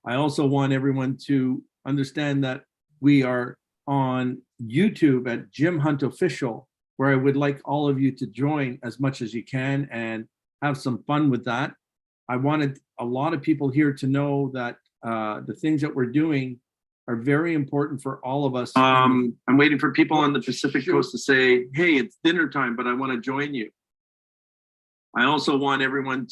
I also want everyone to understand that we are on YouTube at Jim Hunt Official, where I would like all of you to join as much as you can and have some fun with that. I wanted a lot of people here to know that the things that we're doing are very important for all of us. I'm waiting for people on the Pacific Coast to say, hey, it's dinner time, but I want to join you. I also want everyone,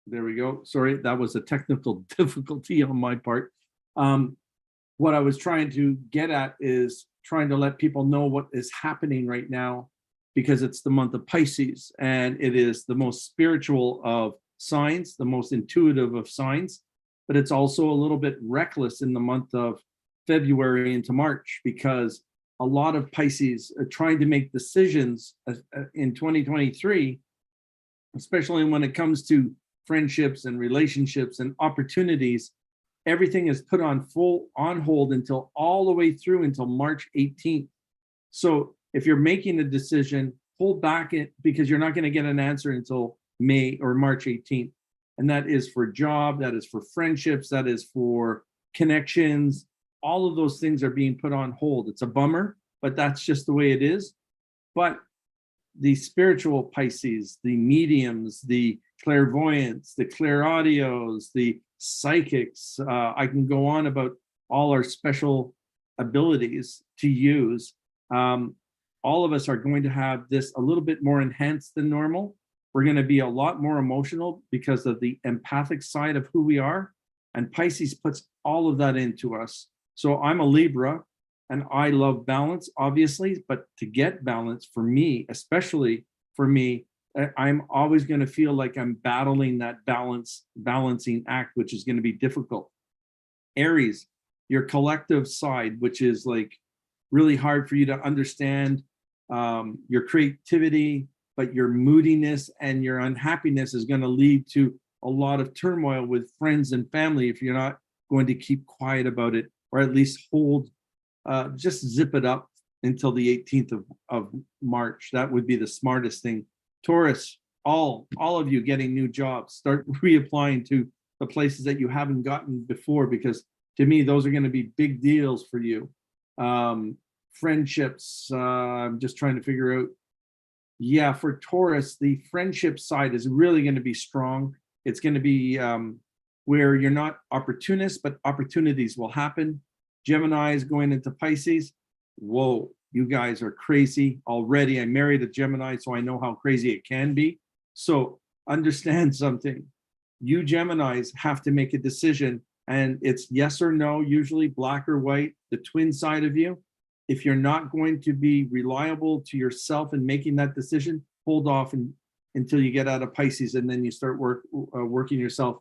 there we go. Sorry, that was a technical difficulty on my part. What I was trying to get at is trying to let people know what is happening right now, because it's the month of Pisces and it is the most spiritual of signs, the most intuitive of signs, but it's also a little bit reckless in the month of February into March, because a lot of Pisces are trying to make decisions in 2023, especially when it comes to friendships and relationships and opportunities. Everything is put on hold until all the way through until March 18th. So if you're making a decision, hold back it, because you're not going to get an answer until May or March 18th. And that is for job, that is for friendships, that is for connections. All of those things are being put on hold. It's a bummer, but that's just the way it is. But the spiritual Pisces, the mediums, the clairvoyants, the clairaudios, the psychics, I can go on about all our special abilities to use. All of us are going to have this a little bit more enhanced than normal. We're going to be a lot more emotional because of the empathic side of who we are. And Pisces puts all of that into us. So I'm a Libra and I love balance, obviously, but to get balance for me, especially for me, I'm always going to feel like I'm battling that balancing act, which is going to be difficult. Aries, your collective side, which is like really hard for you to understand, your creativity, but your moodiness and your unhappiness is going to lead to a lot of turmoil with friends and family if you're not going to keep quiet about it, or at least just zip it up until the 18th of March. That would be the smartest thing. Taurus, all of you getting new jobs, start reapplying to the places that you haven't gotten before, because to me, those are going to be big deals for you. Friendships, I'm just trying to figure out. Yeah, for Taurus, the friendship side is really going to be strong. It's going to be where you're not opportunist, but opportunities will happen. Gemini is going into Pisces. Whoa, you guys are crazy already. I married a Gemini, so I know how crazy it can be. So understand something. You Geminis have to make a decision, and it's yes or no, usually black or white, the twin side of you. If you're not going to be reliable to yourself in making that decision, hold off until you get out of Pisces, and then you start working yourself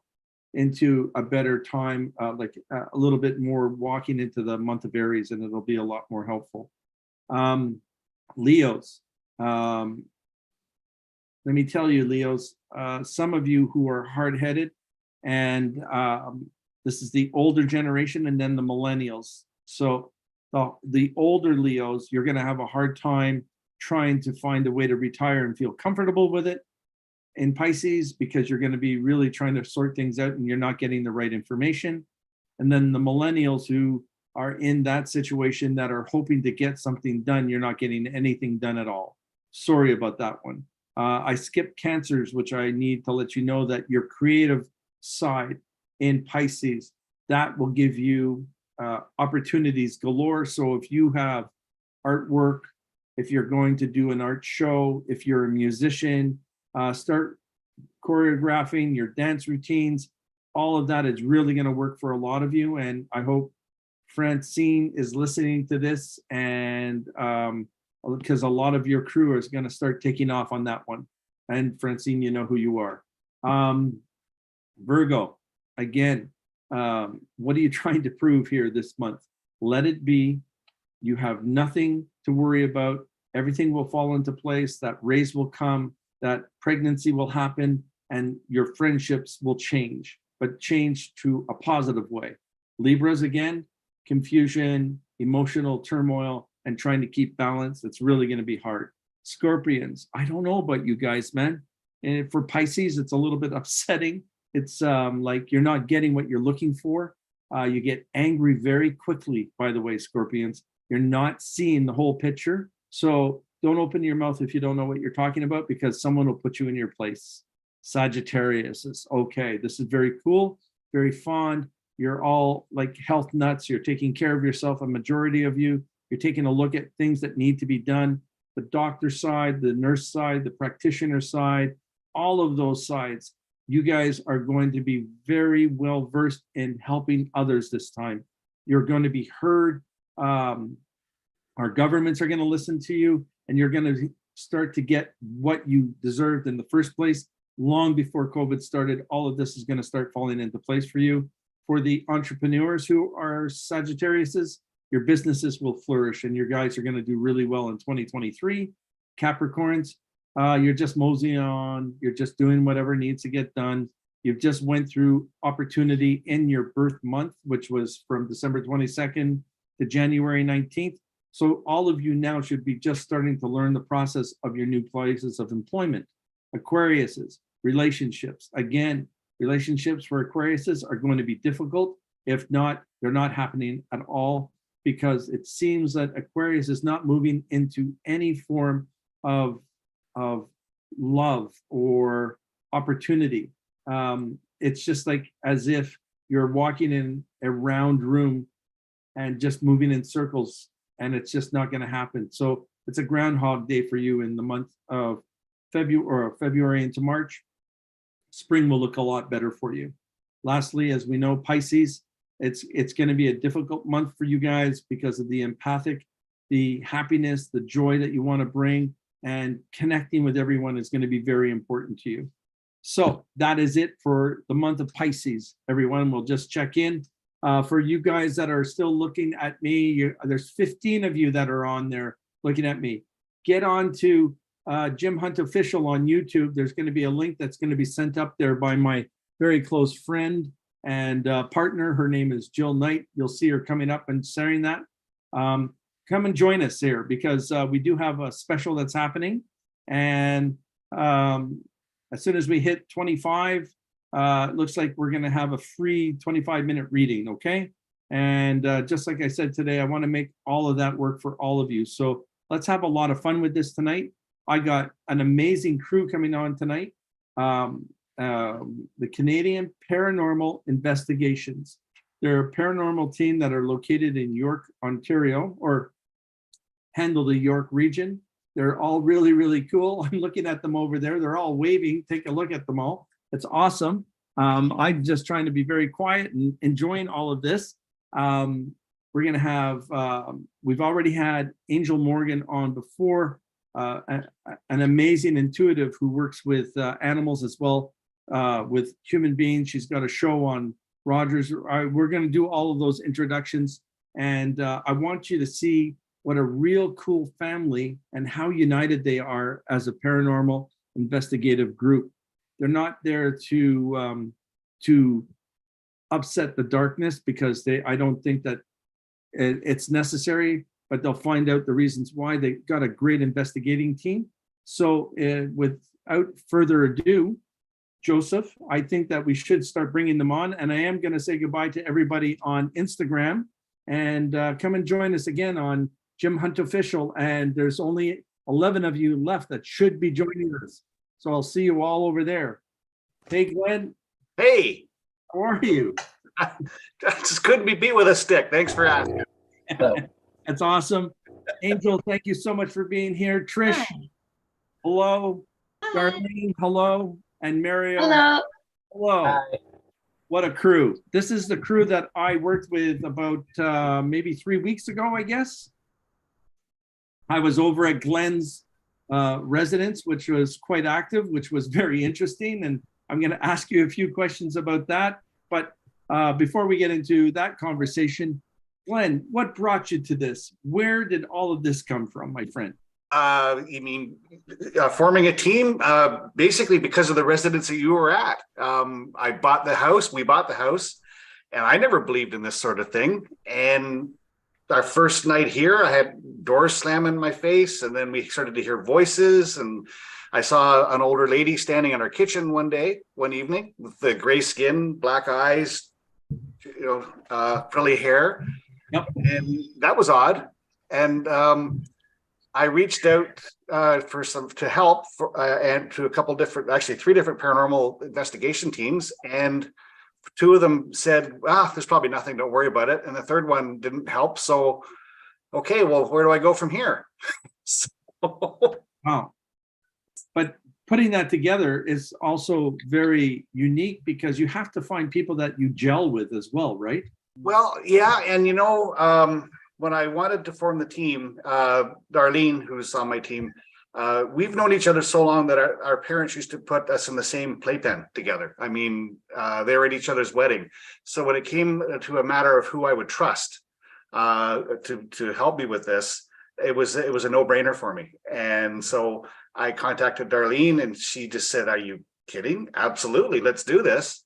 into a better time, like a little bit more walking into the month of Aries, and it'll be a lot more helpful. Leos, let me tell you, Leos, some of you who are hard-headed, and this is the older generation, and then the millennials. So the older Leos, you're going to have a hard time trying to find a way to retire and feel comfortable with it in Pisces, because you're going to be really trying to sort things out and you're not getting the right information. And then the millennials who are in that situation that are hoping to get something done, you're not getting anything done at all. Sorry about that one. I skipped Cancers, which I need to let you know that your creative side in Pisces, that will give you opportunities galore. So if you have artwork, if you're going to do an art show, if you're a musician, start choreographing your dance routines. All of that is really going to work for a lot of you. And I hope Francine is listening to this, and because a lot of your crew is going to start taking off on that one. And Francine, you know who you are. Virgo, again, what are you trying to prove here this month? Let it be. You have nothing to worry about. Everything will fall into place. That raise will come. That pregnancy will happen, and your friendships will change, but change to a positive way. Libras, again, confusion, emotional turmoil, and trying to keep balance. It's really going to be hard. Scorpions, I don't know about you guys, man. And for Pisces, it's a little bit upsetting. It's like you're not getting what you're looking for. You get angry very quickly, by the way, Scorpions. You're not seeing the whole picture. So don't open your mouth if you don't know what you're talking about, because someone will put you in your place. Sagittarius is okay. This is very cool, very fond. You're all like health nuts. You're taking care of yourself. A majority of you, you're taking a look at things that need to be done. The doctor side, the nurse side, the practitioner side, all of those sides. You guys are going to be very well versed in helping others this time. You're going to be heard. Our governments are going to listen to you, and you're going to start to get what you deserved in the first place. Long before COVID started, all of this is going to start falling into place for you. For the entrepreneurs who are Sagittariuses, your businesses will flourish, and your guys are going to do really well in 2023. Capricorns, you're just moseying on. You're just doing whatever needs to get done. You've just went through opportunity in your birth month, which was from December 22nd to January 19th. So all of you now should be just starting to learn the process of your new places of employment. Aquariuses, relationships. Again, relationships for Aquariuses are going to be difficult. If not, they're not happening at all, because it seems that Aquarius is not moving into any form of love or opportunity. It's just like as if you're walking in a round room and just moving in circles, and it's just not going to happen. So it's a Groundhog Day for you in the month of February into March. Spring will look a lot better for you. Lastly, as we know, Pisces, it's going to be a difficult month for you guys because of the empathic, the happiness, the joy that you want to bring, and connecting with everyone is going to be very important to you. So that is it for the month of Pisces. Everyone will just check in. For you guys that are still looking at me, there's 15 of you that are on there looking at me. Get on to Jim Hunt Official on YouTube. There's going to be a link that's going to be sent up there by my very close friend and partner. Her name is Jill Knight. You'll see her coming up and sharing that. Come and join us here, because we do have a special that's happening. And as soon as we hit 25, it looks like we're going to have a free 25-minute reading, okay? And just like I said today, I want to make all of that work for all of you. So let's have a lot of fun with this tonight. I got an amazing crew coming on tonight. The Canadian Paranormal Investigations. They're a paranormal team that are located in York, Ontario, or handle the York region. They're all really, really cool. I'm looking at them over there. They're all waving. Take a look at them all. It's awesome. I'm just trying to be very quiet and enjoying all of this. We're going to have, we've already had Angel Morgan on before, an amazing intuitive who works with animals as well, with human beings. She's got a show on Rogers. We're going to do all of those introductions. And I want you to see what a real cool family and how united they are as a paranormal investigative group. They're not there to upset the darkness, because I don't think that it's necessary, but they'll find out the reasons why. They got a great investigating team. So without further ado, Joseph, I think that we should start bringing them on. And I am going to say goodbye to everybody on Instagram, and come and join us again on Jim Hunt Official. And there's only 11 of you left that should be joining us. So I'll see you all over there. Hey, Glenn. Hey. How are you? Just couldn't be beat with a stick. Thanks for asking. That's awesome. Angel, thank you so much for being here. Trish, hi. Hello. Hi. Darlene, hello. And Mario, hello. Hello. Hi. What a crew. This is the crew that I worked with about maybe 3 weeks ago, I guess. I was over at Glenn's residence, which was quite active, which was very interesting. And I'm going to ask you a few questions about that. But before we get into that conversation, Glenn, what brought you to this? Where did all of this come from, my friend? You mean forming a team? Basically because of the residence that you were at. We bought the house, and I never believed in this sort of thing. And our first night here, I had doors slam in my face, and then we started to hear voices, and I saw an older lady standing in our kitchen one evening with the gray skin, black eyes. frilly hair. Yep. And that was odd. And I reached out for some to help and to a couple different, actually 3 different paranormal investigation teams. And 2 of them said, there's probably nothing, don't worry about it. And the third one didn't help. So, okay, well, where do I go from here? So, Wow. But putting that together is also very unique because you have to find people that you gel with as well, right? well, yeah. And, when I wanted to form the team, Darlene, who's on my team, we've known each other so long that our parents used to put us in the same playpen together. I mean, they were at each other's wedding. So when it came to a matter of who I would trust to help me with this, it was a no-brainer for me. And so I contacted Darlene, and she just said, "Are you kidding? Absolutely, let's do this."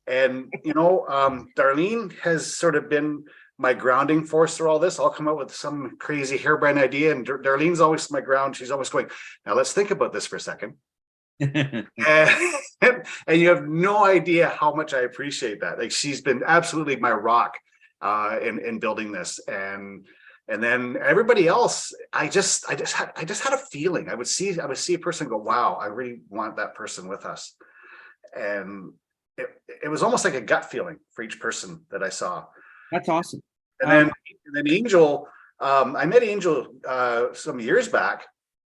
And Darlene has sort of been my grounding force through all this. I'll come up with some crazy harebrained idea, and Darlene's always my ground. She's always going, "Now let's think about this for a second." and you have no idea how much I appreciate that. Like, she's been absolutely my rock in building this. And then everybody else, I just had a feeling. I would see a person go, "Wow, I really want that person with us." And it was almost like a gut feeling for each person that I saw. That's awesome. And then Angel, I met Angel some years back,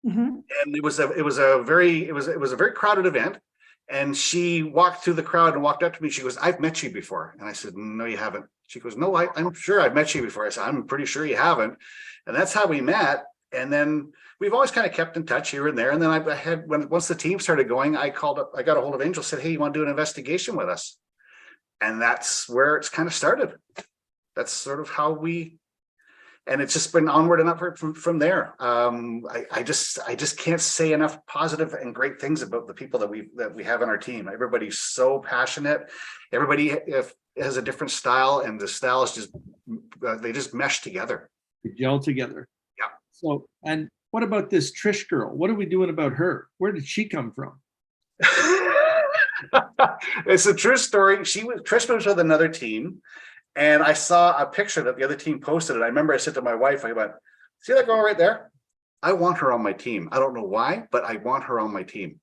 and it was a very crowded event. And she walked through the crowd and walked up to me. She goes, "I've met you before." And I said, "No, you haven't." She goes, "No, I'm sure I've met you before." I said, "I'm pretty sure you haven't." And that's how we met. And then we've always kind of kept in touch here and there. And then once the team started going, I got a hold of Angel, said, "Hey, you want to do an investigation with us?" And that's where it's kind of started. That's sort of how and it's just been onward and upward from there. I just can't say enough positive and great things about the people that we have on our team. Everybody's so passionate. Everybody has a different style, and the styles they just mesh together. They gel together. Yeah. So, and what about this Trish girl? What are we doing about her? Where did she come from? It's a true story. Trish was with another team. And I saw a picture that the other team posted. And I remember I said to my wife, I went, "See that girl right there? I want her on my team. I don't know why, but I want her on my team."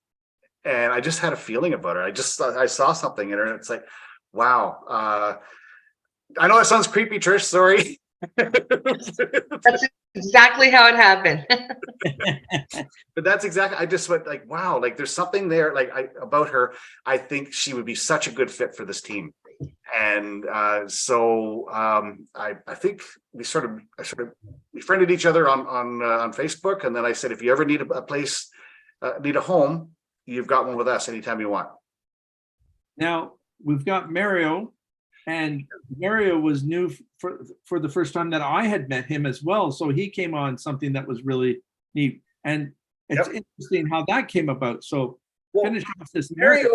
And I just had a feeling about her. I saw something in her, and it's like, wow. I know that sounds creepy, Trish. Sorry. That's exactly how it happened. But that's exactly, I just went like, wow, like there's something there about her. I think she would be such a good fit for this team. And so I think I sort of befriended each other on Facebook. And then I said, "If you ever need a place, need a home, you've got one with us anytime you want." Now we've got Mario, and Mario was new for the first time that I had met him as well. So he came on something that was really neat. And it's interesting how that came about. So finish off this Mario.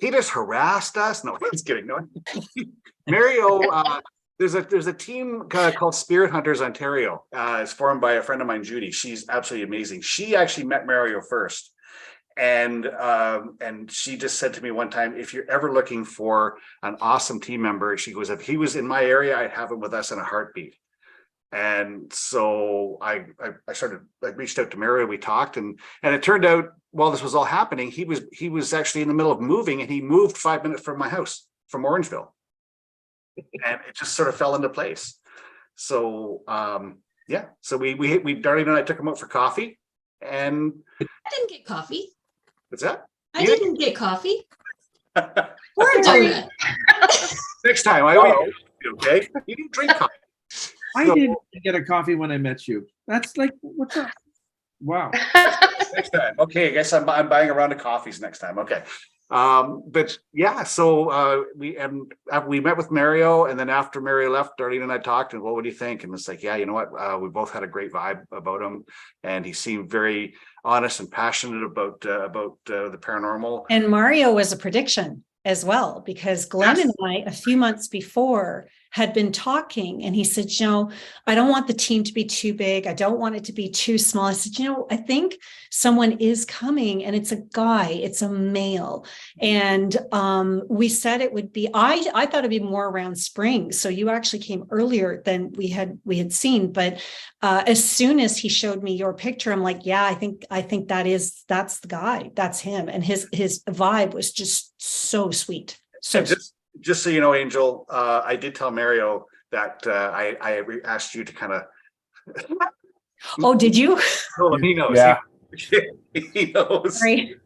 He just harassed us. No, I'm just kidding. No, Mario. There's a team called Spirit Hunters Ontario. It's formed by a friend of mine, Judy. She's absolutely amazing. She actually met Mario first, and she just said to me one time, "If you're ever looking for an awesome team member," she goes, "if he was in my area, I'd have him with us in a heartbeat." And so I reached out to Mario. We talked, and it turned out while this was all happening, he was actually in the middle of moving, and he moved 5 minutes from my house, from Orangeville, and it just sort of fell into place. So so we Darlene and I took him out for coffee, and I didn't get coffee. what's that? I didn't get coffee. Or a donut. Next time, I always okay. You didn't drink coffee. I didn't get a coffee when I met you. That's like, what's up? Wow. Next time. Okay, I guess I'm buying a round of coffees next time. Okay. But yeah, so we met with Mario, and then after Mario left, Darlene and I talked, and what do you think? And it's like, yeah, you know what? We both had a great vibe about him, and he seemed very honest and passionate about the paranormal. And Mario was a prediction as well, because Glenn and I, a few months before, had been talking, and he said, I don't want the team to be too big. I don't want it to be too small. I said, I think someone is coming, and it's a guy, it's a male. And we said it would be, I thought it'd be more around spring. So you actually came earlier than we had seen. But as soon as he showed me your picture, I'm like, yeah, I think that's the guy, that's him. And his vibe was just so sweet. So just so you know, Angel, I did tell Mario that I asked you to kind of. Oh, did you? No, he knows. Yeah. He knows. Sorry.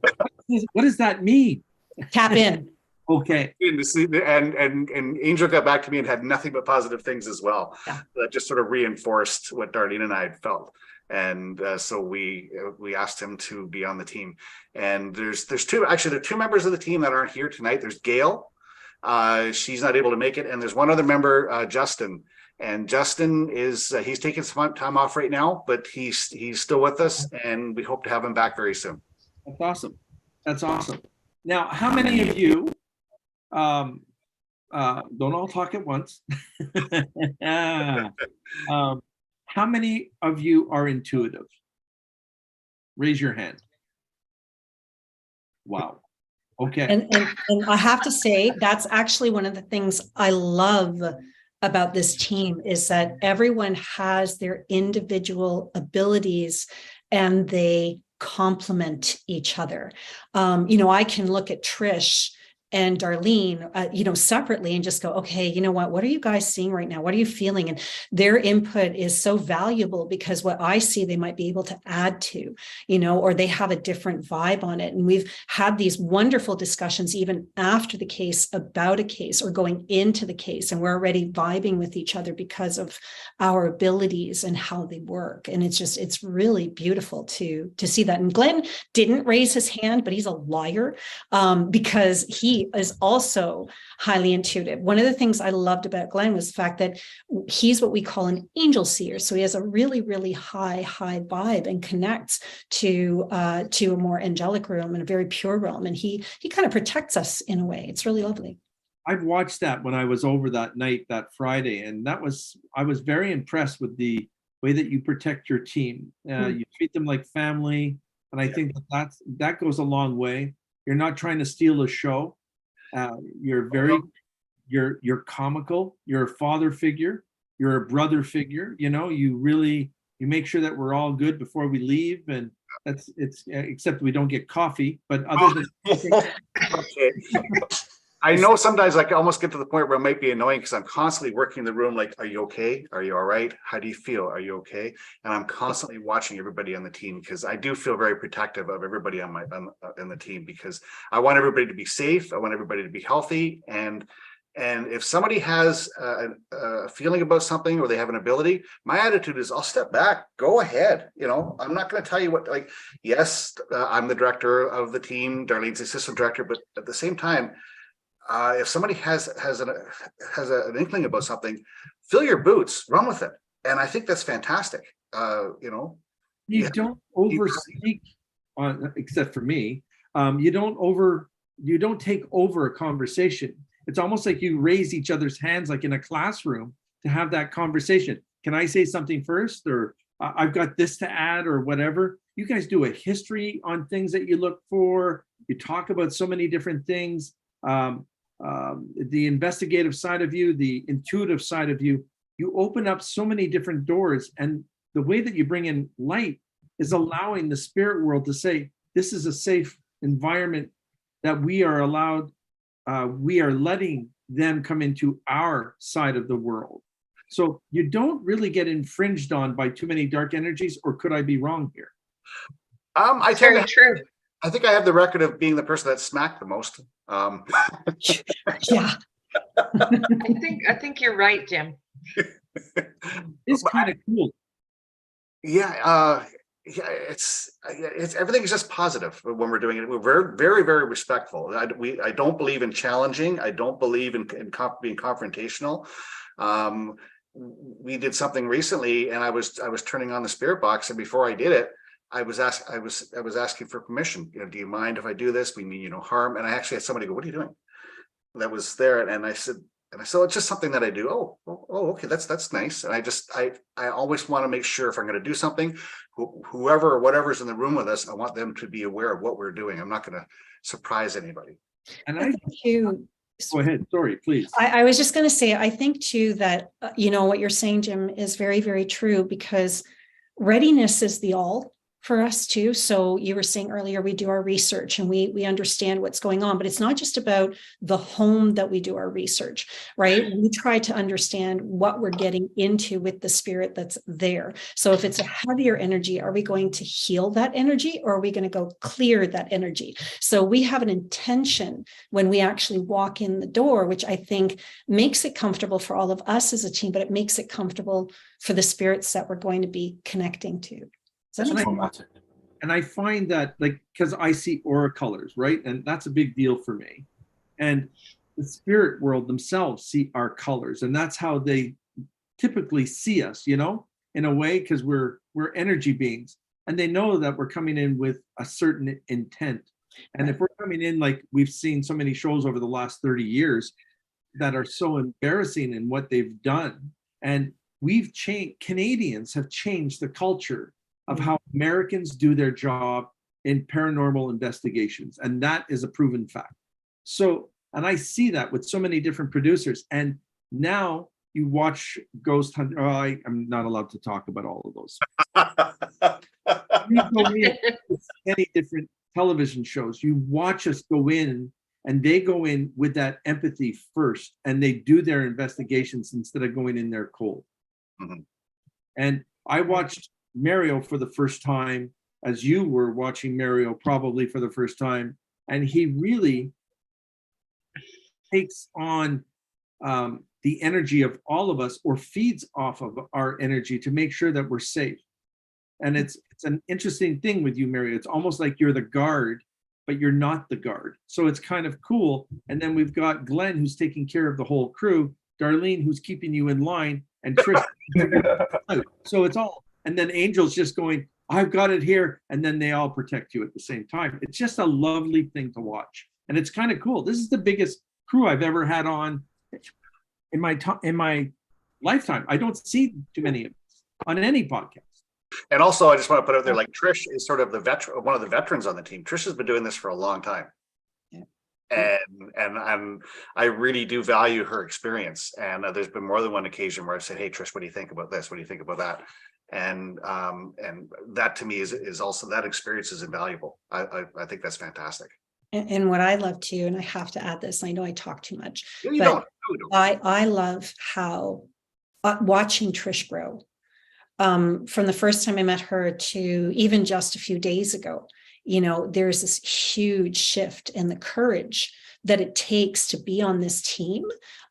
What does that mean? Tap in. Okay. And Angel got back to me and had nothing but positive things as well. Yeah. That just sort of reinforced what Darlene and I had felt. And so we asked him to be on the team. And there's two members of the team that aren't here tonight. There's Gail. She's not able to make it. And there's one other member, Justin. And Justin he's taking some time off right now, but he's still with us, and we hope to have him back very soon. That's awesome. That's awesome. Now, how many of you, don't all talk at once. How many of you are intuitive? Raise your hand. Wow. Okay. And I have to say, that's actually one of the things I love about this team, is that everyone has their individual abilities and they complement each other. I can look at Trish and Darlene, separately and just go, okay, you know what are you guys seeing right now? What are you feeling? And their input is so valuable, because what I see, they might be able to add to, or they have a different vibe on it. And we've had these wonderful discussions even after the case, about a case, or going into the case. And we're already vibing with each other because of our abilities and how they work. And it's really beautiful to see that. And Glenn didn't raise his hand, but he's a liar, because he is also highly intuitive. One of the things I loved about Glenn was the fact that he's what we call an angel seer. So he has a really, really high vibe and connects to a more angelic realm and a very pure realm. And he kind of protects us in a way. It's really lovely. I've watched that when I was over that night, that Friday, and I was very impressed with the way that you protect your team. You treat them like family, and I think that goes a long way. You're not trying to steal a show. You're comical. You're a father figure. You're a brother figure. You make sure that we're all good before we leave, and it's except we don't get coffee. But other than Okay. I know sometimes I can almost get to the point where it might be annoying, because I'm constantly working in the room. Like, are you okay? Are you all right? How do you feel? Are you okay? And I'm constantly watching everybody on the team, because I do feel very protective of everybody on the team, because I want everybody to be safe. I want everybody to be healthy. And if somebody has a feeling about something, or they have an ability, my attitude is, I'll step back, go ahead. I'm not going to tell you what, yes, I'm the director of the team. Darlene's the assistant director, but at the same time, if somebody has an inkling about something, fill your boots, run with it. And I think that's fantastic. You don't overspeak on, except for me. You don't take over a conversation. It's almost like you raise each other's hands, like in a classroom, to have that conversation. Can I say something first? Or I've got this to add, or whatever. You guys do a history on things that you look for. You talk about so many different things. The investigative side of you, the intuitive side of you, you open up so many different doors. And the way that you bring in light is allowing the spirit world to say, this is a safe environment that we are allowed, we are letting them come into our side of the world. So you don't really get infringed on by too many dark energies, or could I be wrong here? Very true. I think I have the record of being the person that smacked the most. Yeah. I think you're right, Jim. It's kind of cool. Yeah, it's everything is just positive when we're doing it. We're very, very, very respectful. I don't believe in challenging. I don't believe in being confrontational. We did something recently, and I was turning on the spirit box, and before I did it, I was asking for permission. Do you mind if I do this? We mean no harm. And I actually had somebody go, "What are you doing?" That was there, and I said, And so it's just something that I do. Okay, that's nice. And I always want to make sure if I'm going to do something, whoever or whatever's in the room with us, I want them to be aware of what we're doing. I'm not going to surprise anybody. And I think too, go ahead. Sorry, please. I was just going to say, I think too that, what you're saying, Jim, is very, very true, because readiness is the all for us too. So you were saying earlier, we do our research and we understand what's going on, but it's not just about the home that we do our research, right? We try to understand what we're getting into with the spirit that's there. So if it's a heavier energy, are we going to heal that energy, or are we going to go clear that energy? So we have an intention when we actually walk in the door, which I think makes it comfortable for all of us as a team, but it makes it comfortable for the spirits that we're going to be connecting to. And I find that, like, because I see aura colors, right? And that's a big deal for me. And the spirit world themselves see our colors. And that's how they typically see us, in a way, because we're energy beings. And they know that we're coming in with a certain intent. And if we're coming in, like we've seen so many shows over the last 30 years that are so embarrassing in what they've done. And we've changed, Canadians have changed the culture of how Americans do their job in paranormal investigations. And that is a proven fact. So, and I see that with so many different producers. And now you watch Ghost Hunt. Oh, I'm not allowed to talk about all of those. Any different television shows, you watch us go in, and they go in with that empathy first, and they do their investigations instead of going in there cold. Mm-hmm. And I watched Mario for the first time, as you were watching Mario probably for the first time, and he really takes on the energy of all of us, or feeds off of our energy to make sure that we're safe. And it's an interesting thing with you, Mario. It's almost like you're the guard, but you're not the guard. So it's kind of cool. And then we've got Glenn, who's taking care of the whole crew, Darlene, who's keeping you in line, and Trish. So it's all. And then Angel's just going, I've got it here. And then they all protect you at the same time. It's just a lovely thing to watch. And it's kind of cool. This is the biggest crew I've ever had on in my lifetime. I don't see too many of this on any podcast. And also, I just want to put out there, like, Trish is sort of one of the veterans on the team. Trish has been doing this for a long time. Yeah. And I really do value her experience. And there's been more than one occasion where I've said, hey, Trish, what do you think about this? What do you think about that? And that to me is also, that experience is invaluable. I think that's fantastic. And what I love too, and I have to add this, I know I talk too much, you but don't. I love how watching Trish grow, from the first time I met her to even just a few days ago, there's this huge shift in the courage that it takes to be on this team.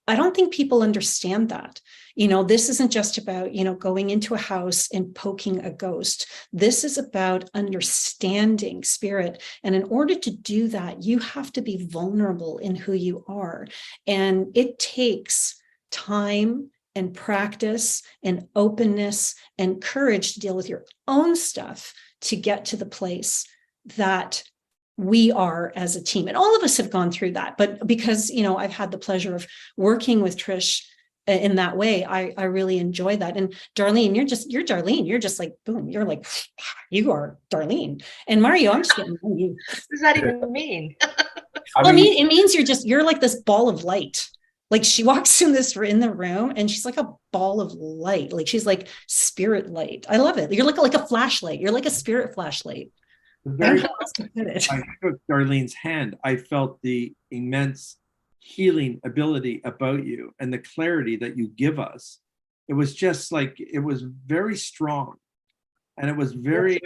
I don't think people understand that. This isn't just about, going into a house and poking a ghost. This is about understanding spirit. And in order to do that, you have to be vulnerable in who you are. And it takes time and practice and openness and courage to deal with your own stuff to get to the place that we are as a team. And all of us have gone through that. But because, I've had the pleasure of working with Trish in that way, I really enjoy that. And Darlene, you're Darlene. You're just like, boom, you're like, you are Darlene. And Mario, I'm just getting to know you. What does that even mean? Well, it means you're like this ball of light. Like, she walks in the room and she's like a ball of light. Like, she's like spirit light. I love it. You're like a flashlight. You're like a spirit flashlight. I took Darlene's hand. I felt the immense healing ability about you and the clarity that you give us. It was just like, it was very strong, and it was very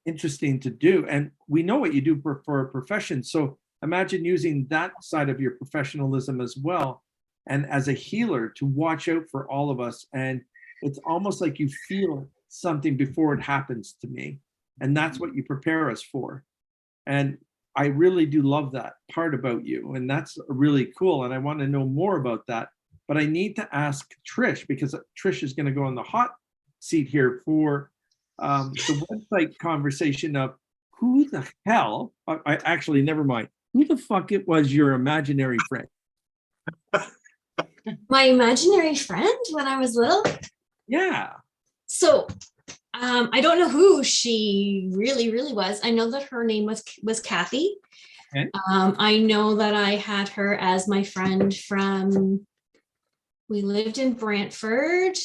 interesting to do. And we know what you do for a profession. So imagine using that side of your professionalism as well, and as a healer, to watch out for all of us. And it's almost like you feel something before it happens to me. And that's what you prepare us for. And I really do love that part about you. And that's really cool. And I want to know more about that. But I need to ask Trish, because Trish is going to go on the hot seat here for the website conversation of who the hell, actually, never mind. Who the fuck it was your imaginary friend? My imaginary friend when I was little. Yeah. So I don't know who she really was. I know that her name was Kathy. Okay. I know that I had her as my friend from, we lived in Brantford.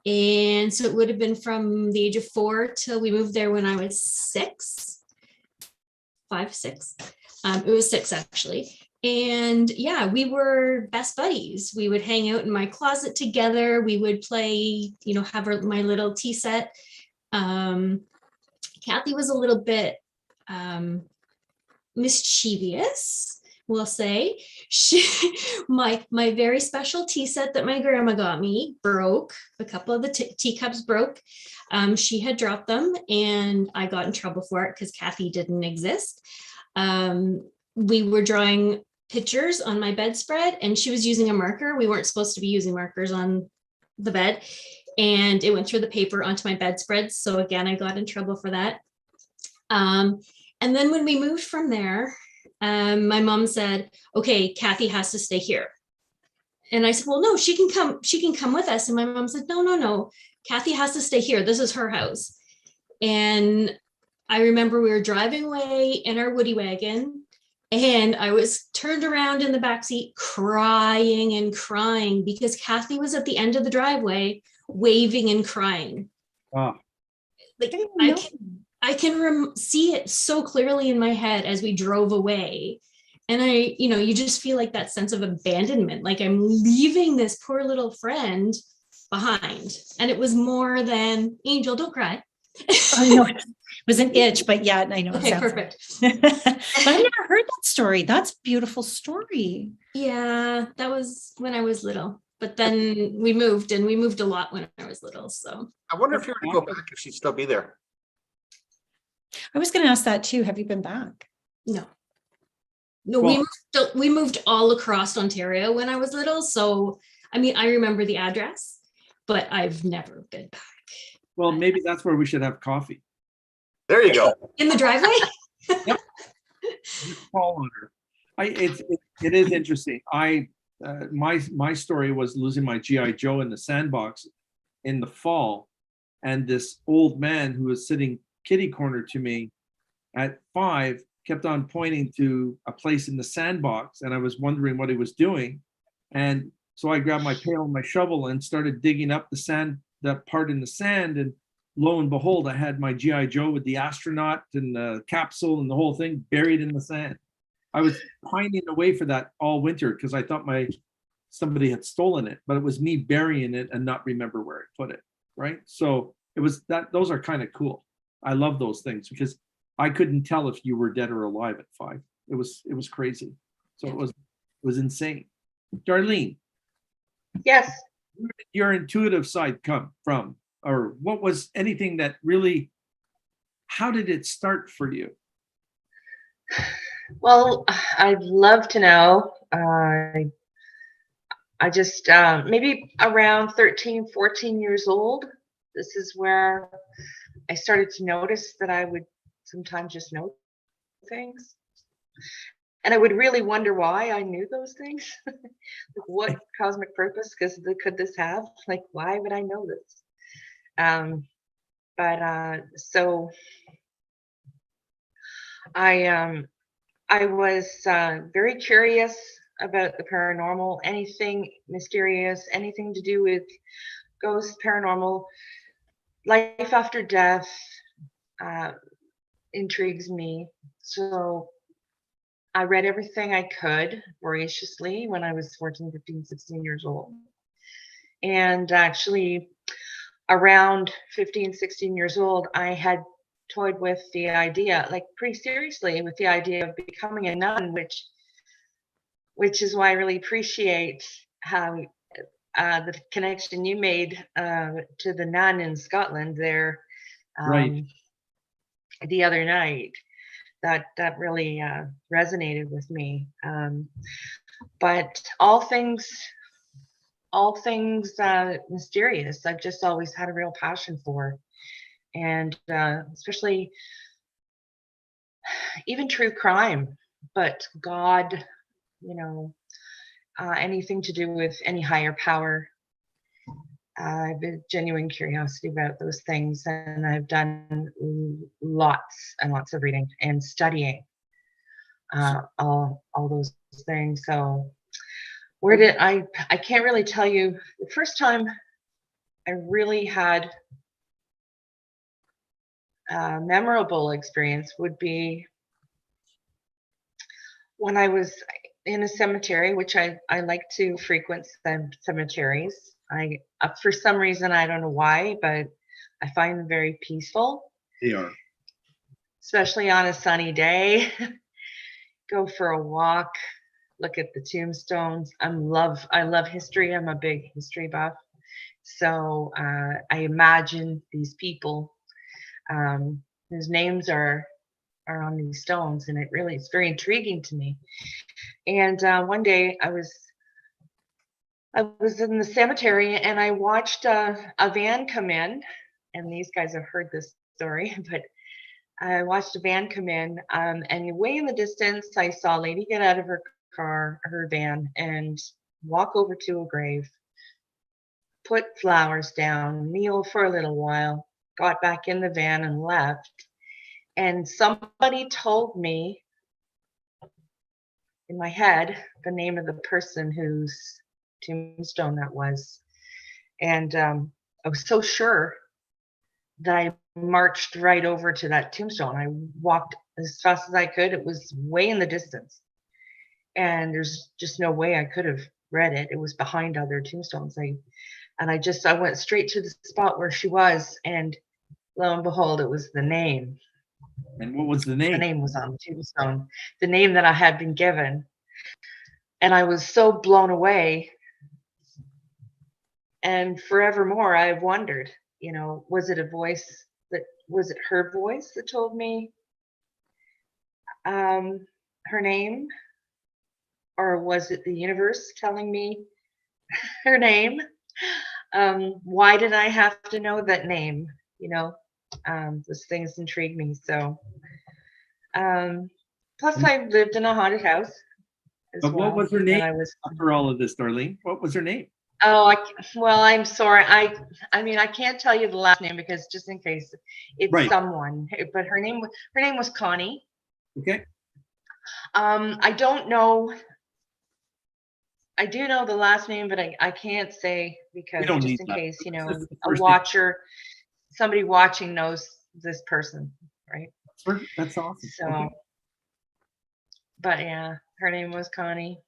And so it would have been from the age of 4 till we moved there when I was 6, 5, 6. It was 6 actually. And yeah, we were best buddies. We would hang out in my closet together. We would play, have my little tea set. Kathy was a little bit mischievous, we'll say. My very special tea set that my grandma got me broke. A couple of the teacups broke. She had dropped them and I got in trouble for it because Kathy didn't exist. We were drawing pictures on my bedspread and she was using a marker. We weren't supposed to be using markers on the bed, and it went through the paper onto my bedspread. So again, I got in trouble for that. And then when we moved from there, my mom said, okay, Kathy has to stay here. And I said, well, no, she can come with us. And my mom said, no, Kathy has to stay here. This is her house. And I remember we were driving away in our Woody wagon, and I was turned around in the backseat crying and crying because Kathy was at the end of the driveway waving and crying. Oh. Like I can see it so clearly in my head as we drove away. And you just feel like that sense of abandonment, like I'm leaving this poor little friend behind. And it was more than, Angel, don't cry. I know it was an itch, but yeah, I know. Okay, perfect. But I've never heard that story. That's a beautiful story. Yeah, that was when I was little. But then we moved, and we moved a lot when I was little. So I wonder if you were to go back, if she'd still be there. I was going to ask that too. Have you been back? no, Well- we moved all across Ontario when I was little. So I mean, I remember the address, but I've never been back. Well, maybe that's where we should have coffee. There you go. In the driveway? Call on her. It is interesting. My story was losing my GI Joe in the sandbox in the fall, and this old man who was sitting kitty corner to me at 5 kept on pointing to a place in the sandbox, and I was wondering what he was doing. And so I grabbed my pail and my shovel and started digging up the sand, that part in the sand, and lo and behold, I had my GI Joe with the astronaut and the capsule and the whole thing buried in the sand. I was pining away for that all winter because I thought somebody had stolen it, but it was me burying it and not remember where I put it. Right. So it was that. Those are kind of cool. I love those things because I couldn't tell if you were dead or alive at 5. It was crazy. So it was insane. Darlene. Yes. Where did your intuitive side come from? Or what was anything that really, how did it start for you? Well, I'd love to know. I just, maybe around 13, 14 years old, this is where I started to notice that I would sometimes just know things. And I would really wonder why I knew those things. Like, what cosmic purpose could this have? Like, why would I know this? So I was very curious about the paranormal, anything mysterious, anything to do with ghosts, paranormal, life after death intrigues me. So I read everything I could voraciously when I was 14, 15, 16 years old. And actually, around 15, 16 years old, I had toyed with the idea, like pretty seriously, with the idea of becoming a nun, which is why I really appreciate how the connection you made to the nun in Scotland there Right. the other night. That really resonated with me. But all things mysterious, I've just always had a real passion for, and especially even true crime. But God, anything to do with any higher power. I have a genuine curiosity about those things, and I've done lots and lots of reading and studying all those things. So where did I can't really tell you. The first time I really had a memorable experience would be when I was in a cemetery, which I like to frequent cemeteries. For some reason, I don't know why, but I find them very peaceful. They are. Especially on a sunny day. Go for a walk, look at the tombstones. I love history. I'm a big history buff. So I imagine these people whose names are on these stones, and it's very intriguing to me. And one day I was in the cemetery, and I watched a van come in, and these guys have heard this story, but I watched a van come in, and way in the distance, I saw a lady get out of her van, and walk over to a grave, put flowers down, kneel for a little while, got back in the van and left. And somebody told me in my head the name of the person whose tombstone that was. And I was so sure that I marched right over to that tombstone. I walked as fast as I could. It was way in the distance, and there's just no way I could have read it. It was behind other tombstones. I went straight to the spot where she was, and lo and behold, it was the name. And what was the name? The name was on the tombstone, the name that I had been given. And I was so blown away. And forevermore, I've wondered, was it her voice that told me her name? Or was it the universe telling me her name? Why did I have to know that name? Those things intrigue me. So, plus I lived in a haunted house as But well. what was her name when I was after all of this, Darlene? What was her name? Oh, well, I'm sorry. I mean, I can't tell you the last name because just in case it's Right. someone, but her name was Connie. Okay. I don't know. I do know the last name, but I can't say because don't just need in that. case, This is the a first name. watcher, somebody watching knows this person, right? That's awesome. So, Okay. but yeah, her name was Connie.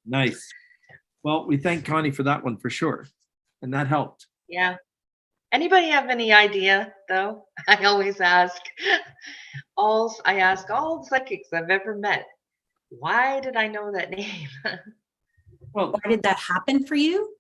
Nice. Well, we thank Connie for that one for sure. And that helped. Yeah. Anybody have any idea though? I always ask. I ask all the psychics I've ever met. Why did I know that name? Well, Why did that happen for you?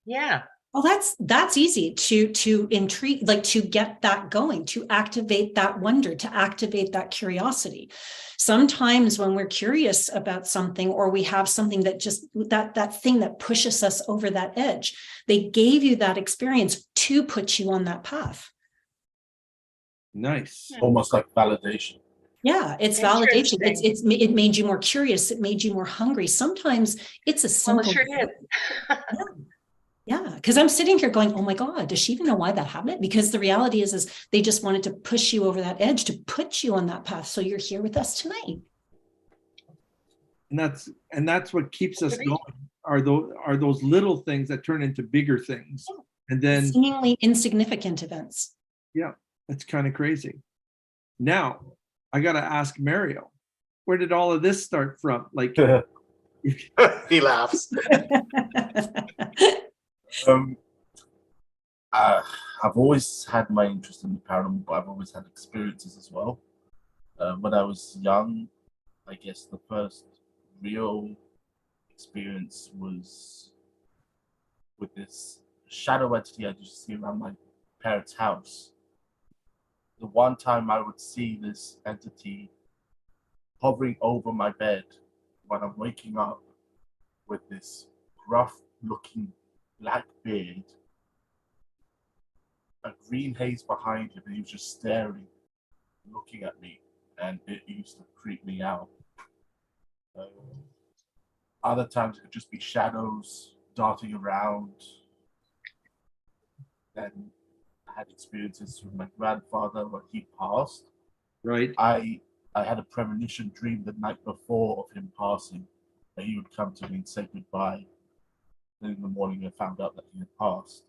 Yeah. Well, that's easy to intrigue, like to get that going, to activate that wonder, to activate that curiosity. Sometimes when we're curious about something, or we have something that just that thing that pushes us over that edge, they gave you that experience to put you on that path. nice. Almost like validation. Yeah, it's validation. Interesting. It made you more curious. It made you more hungry. Sometimes it's a Well, simple. it sure did. Yeah, because I'm sitting here going, oh my God, does she even know why that happened? Because the reality is they just wanted to push you over that edge, to put you on that path. So you're here with us tonight. And that's what keeps us going, are those little things that turn into bigger things. And then Seemingly insignificant events. yeah, it's kind of crazy. Now I gotta ask Mario, where did all of this start from? Like He laughs. I've always had my interest in the paranormal, but I've always had experiences as well. When I was young, I guess the first real experience was with this shadow entity I used to see around my parents' house. The one time I would see this entity hovering over my bed when I'm waking up with this gruff-looking black beard, a green haze behind him, and he was just staring, looking at me, and it used to creep me out. Other times it could just be shadows darting around. Then I had experiences with my grandfather when he passed. Right. I had a premonition dream the night before of him passing, that he would come to me and say goodbye. Then in the morning I found out that he had passed.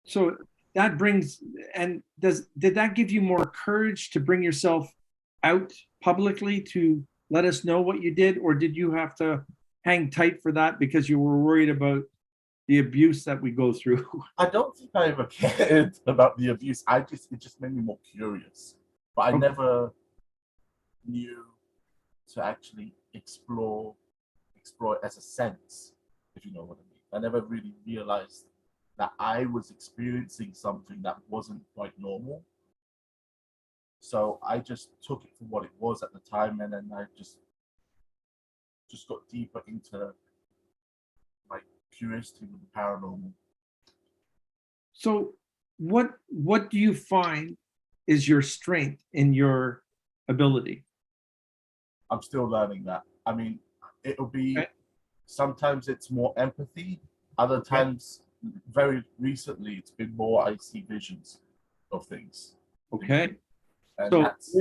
So that brings, and did that give you more courage to bring yourself out publicly to let us know what you did, or did you have to hang tight for that because you were worried about the abuse that we go through? I don't think I ever cared about the abuse. It just made me more curious. But I Okay. never knew to actually explore it as a sense, if you know what I mean. I never really realized that I was experiencing something that wasn't quite normal. So I just took it for what it was at the time, and then I just got deeper into my curiosity with the paranormal. So what do you find is your strength in your ability? I'm still learning that. I mean, it'll be, Okay. sometimes it's more empathy, other times, very recently, it's been more I see visions of things. Okay. And So that's,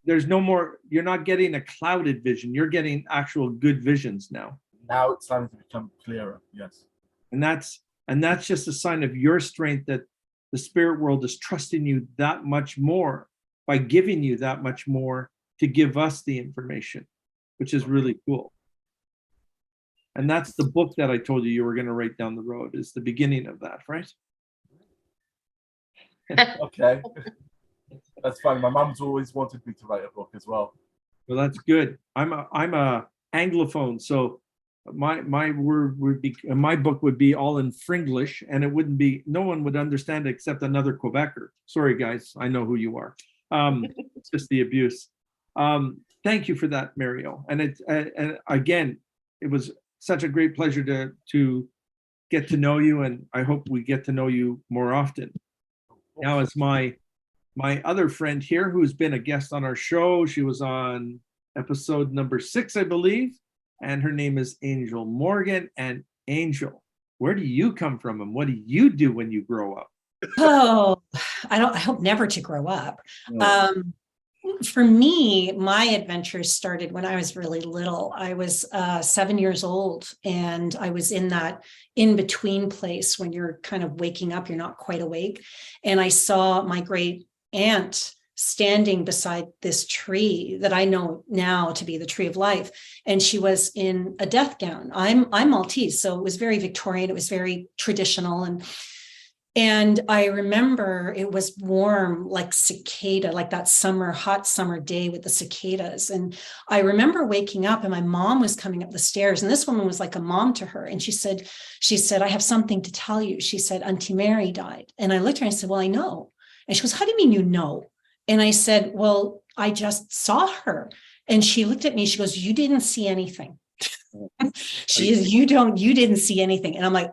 there's no more, you're not getting a clouded vision, you're getting actual good visions now. now it's starting to become clearer, yes. And that's just a sign of your strength, that the spirit world is trusting you that much more by giving you that much more to give us the information, which is really cool. And that's the book that I told you were going to write down the road, is the beginning of that, right? Okay. That's fine. My mom's always wanted me to write a book as well. Well, that's good. I'm a Anglophone, so my word would be, my book would be all in Fringlish, and it wouldn't be, no one would understand it except another Quebecer. Sorry, guys, I know who you are. It's just the abuse. Thank you for that, Mario. And and again, it was such a great pleasure to get to know you, and I hope we get to know you more often. Now, as my other friend here, who's been a guest on our show, she was on episode number 6, I believe, and her name is Angel Morgan. And Angel, where do you come from, and what do you do when you grow up? Oh, I hope never to grow up. No. For me, my adventures started when I was really little. I was 7 years old, and I was in that in-between place when you're kind of waking up, you're not quite awake. And I saw my great aunt standing beside this tree that I know now to be the tree of life. And she was in a death gown. I'm Maltese, so it was very Victorian. It was very traditional. And I remember it was warm, like cicada, like that hot summer day with the cicadas. And I remember waking up, and my mom was coming up the stairs, and this woman was like a mom to her. And she said, I have something to tell you. She said, Auntie Mary died. And I looked at her and I said, well, I know. And she goes, how do you mean you know? And I said, well, I just saw her. And she looked at me, she goes, you didn't see anything. You didn't see anything. And I'm like,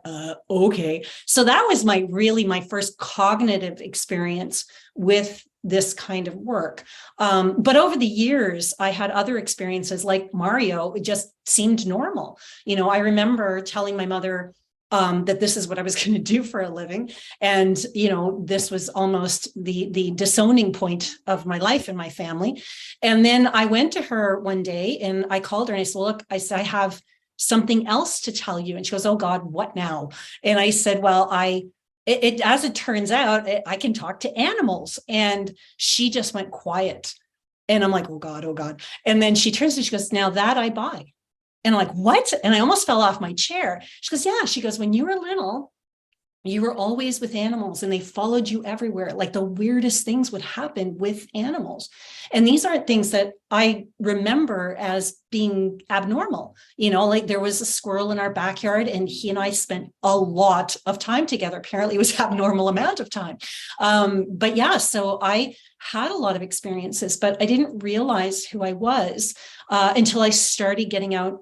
okay. So that was my first cognitive experience with this kind of work. But over the years, I had other experiences like Mario. It just seemed normal. You know, I remember telling my mother that this is what I was going to do for a living. And, you know, this was almost the disowning point of my life and my family. And then I went to her one day and I called her and I said, well, look, I said, I have something else to tell you. And she goes, oh God, what now? And I said, well, as it turns out, I can talk to animals. And she just went quiet. And I'm like, oh God, oh God. And then she turns and she goes, now that I buy. And I'm like, what? And I almost fell off my chair. She goes, yeah. She goes, when you were little, you were always with animals and they followed you everywhere. Like the weirdest things would happen with animals. And these aren't things that I remember as being abnormal. You know, like there was a squirrel in our backyard and he and I spent a lot of time together. Apparently it was an abnormal amount of time. But yeah, so I had a lot of experiences, but I didn't realize who I was until I started getting out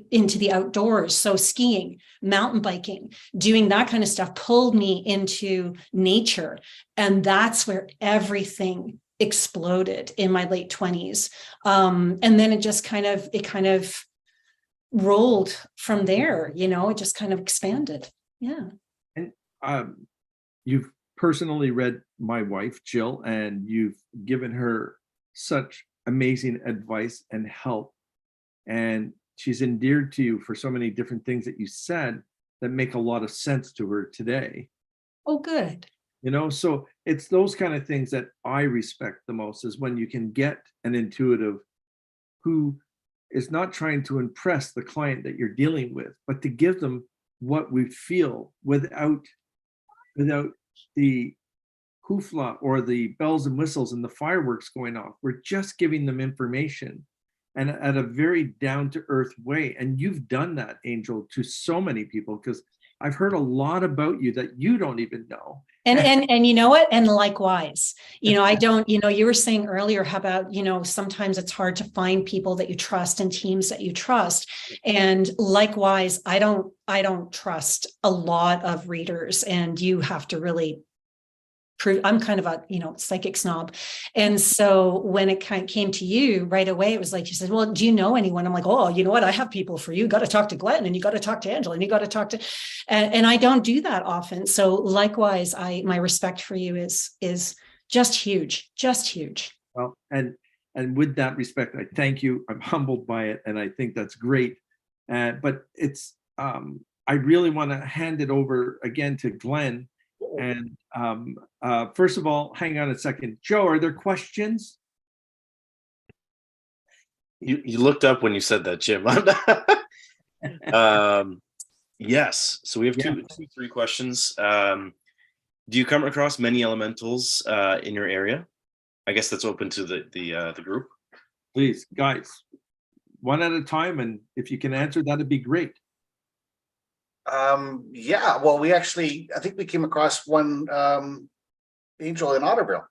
into the outdoors. So skiing, mountain biking, doing that kind of stuff pulled me into nature. And that's where everything exploded in my late 20s. And then it kind of rolled from there, it just kind of expanded. Yeah. And you've personally read my wife, Jill, and you've given her such amazing advice and help. And she's endeared to you for so many different things that you said that make a lot of sense to her today. Oh, good. So it's those kind of things that I respect the most, is when you can get an intuitive who is not trying to impress the client that you're dealing with, but to give them what we feel without the hoofla or the bells and whistles and the fireworks going off. We're just giving them information, and at a very down-to-earth way. And you've done that, Angel, to so many people, because I've heard a lot about you that you don't even know. And you know what? And likewise, I don't, you were saying earlier how about, sometimes it's hard to find people that you trust and teams that you trust. And likewise, I don't trust a lot of readers, and you have to really prove. I'm kind of a, psychic snob. And so when it kind of came to you right away, it was like, you said, well, do you know anyone? I'm like, oh, you know what? I have people for you. Got to talk to Glenn, and you got to talk to Angela, and you got to talk to, and I don't do that often. So likewise, my respect for you is just huge, just huge. Well, and with that respect, I thank you. I'm humbled by it, and I think that's great. But it's, I really want to hand it over again to Glenn. And first of all, hang on a second. Joe, are there questions? You looked up when you said that, Jim. Yes. So we have three questions. Do you come across many elementals in your area? I guess that's open to the group. Please, guys, one at a time, and if you can answer, that'd be great. Well, I think we came across one Angel in Otterville.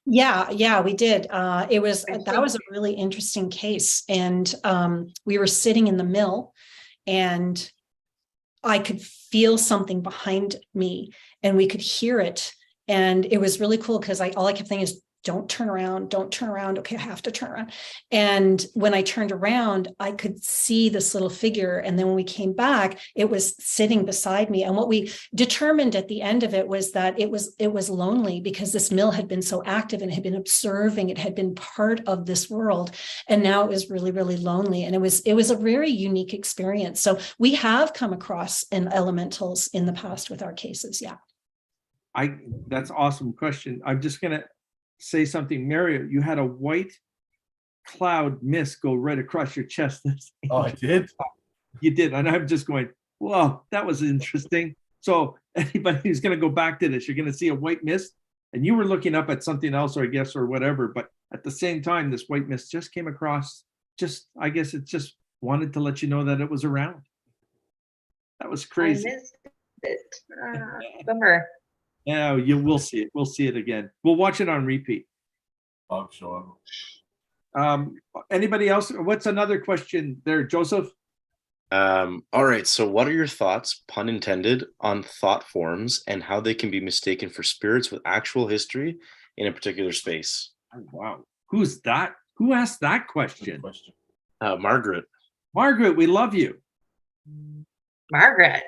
Yeah, we did. That was a really interesting case. And we were sitting in the mill, and I could feel something behind me, and we could hear it. And it was really cool because all I kept thinking is, don't turn around, don't turn around. Okay, I have to turn around. And when I turned around, I could see this little figure. And then when we came back, it was sitting beside me. And what we determined at the end of it was that it was lonely, because this mill had been so active and had been observing, it had been part of this world. And now it was really, really lonely. And it was a very unique experience. So we have come across elementals in the past with our cases. Yeah. That's an awesome question. I'm just going to say something. Mario, you had a white cloud mist go right across your chest. Oh, I did? You did. And I'm just going, whoa, that was interesting. So anybody who's going to go back to this, you're going to see a white mist, and you were looking up at something else, or I guess, or whatever. But at the same time, this white mist just came across. I guess it just wanted to let you know that it was around. That was crazy. I missed it. Bummer. Yeah, we'll see it. We'll see it again. We'll watch it on repeat. I'm sure. Anybody else? What's another question there, Joseph? All right. So what are your thoughts, pun intended, on thought forms and how they can be mistaken for spirits with actual history in a particular space? Oh, wow. Who's that? Who asked that question? Margaret. Margaret, we love you. Margaret.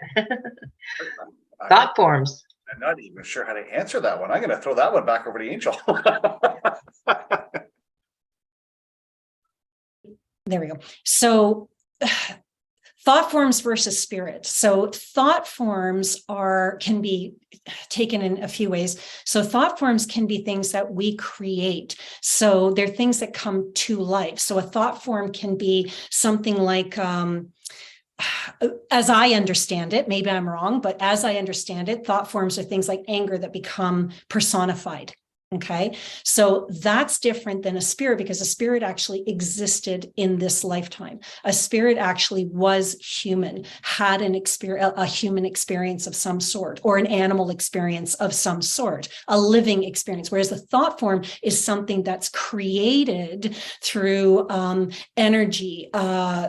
Thought forms. I'm not even sure how to answer that one. I'm going to throw that one back over to Angel. There we go. So thought forms versus spirit. So thought forms can be taken in a few ways. So thought forms can be things that we create. So they're things that come to life. So a thought form can be something like, as I understand it, maybe I'm wrong, but as I understand it, thought forms are things like anger that become personified. Okay, so that's different than a spirit, because a spirit actually existed in this lifetime. A spirit actually was human, had a human experience of some sort, or an animal experience of some sort, a living experience. Whereas the thought form is something that's created through energy,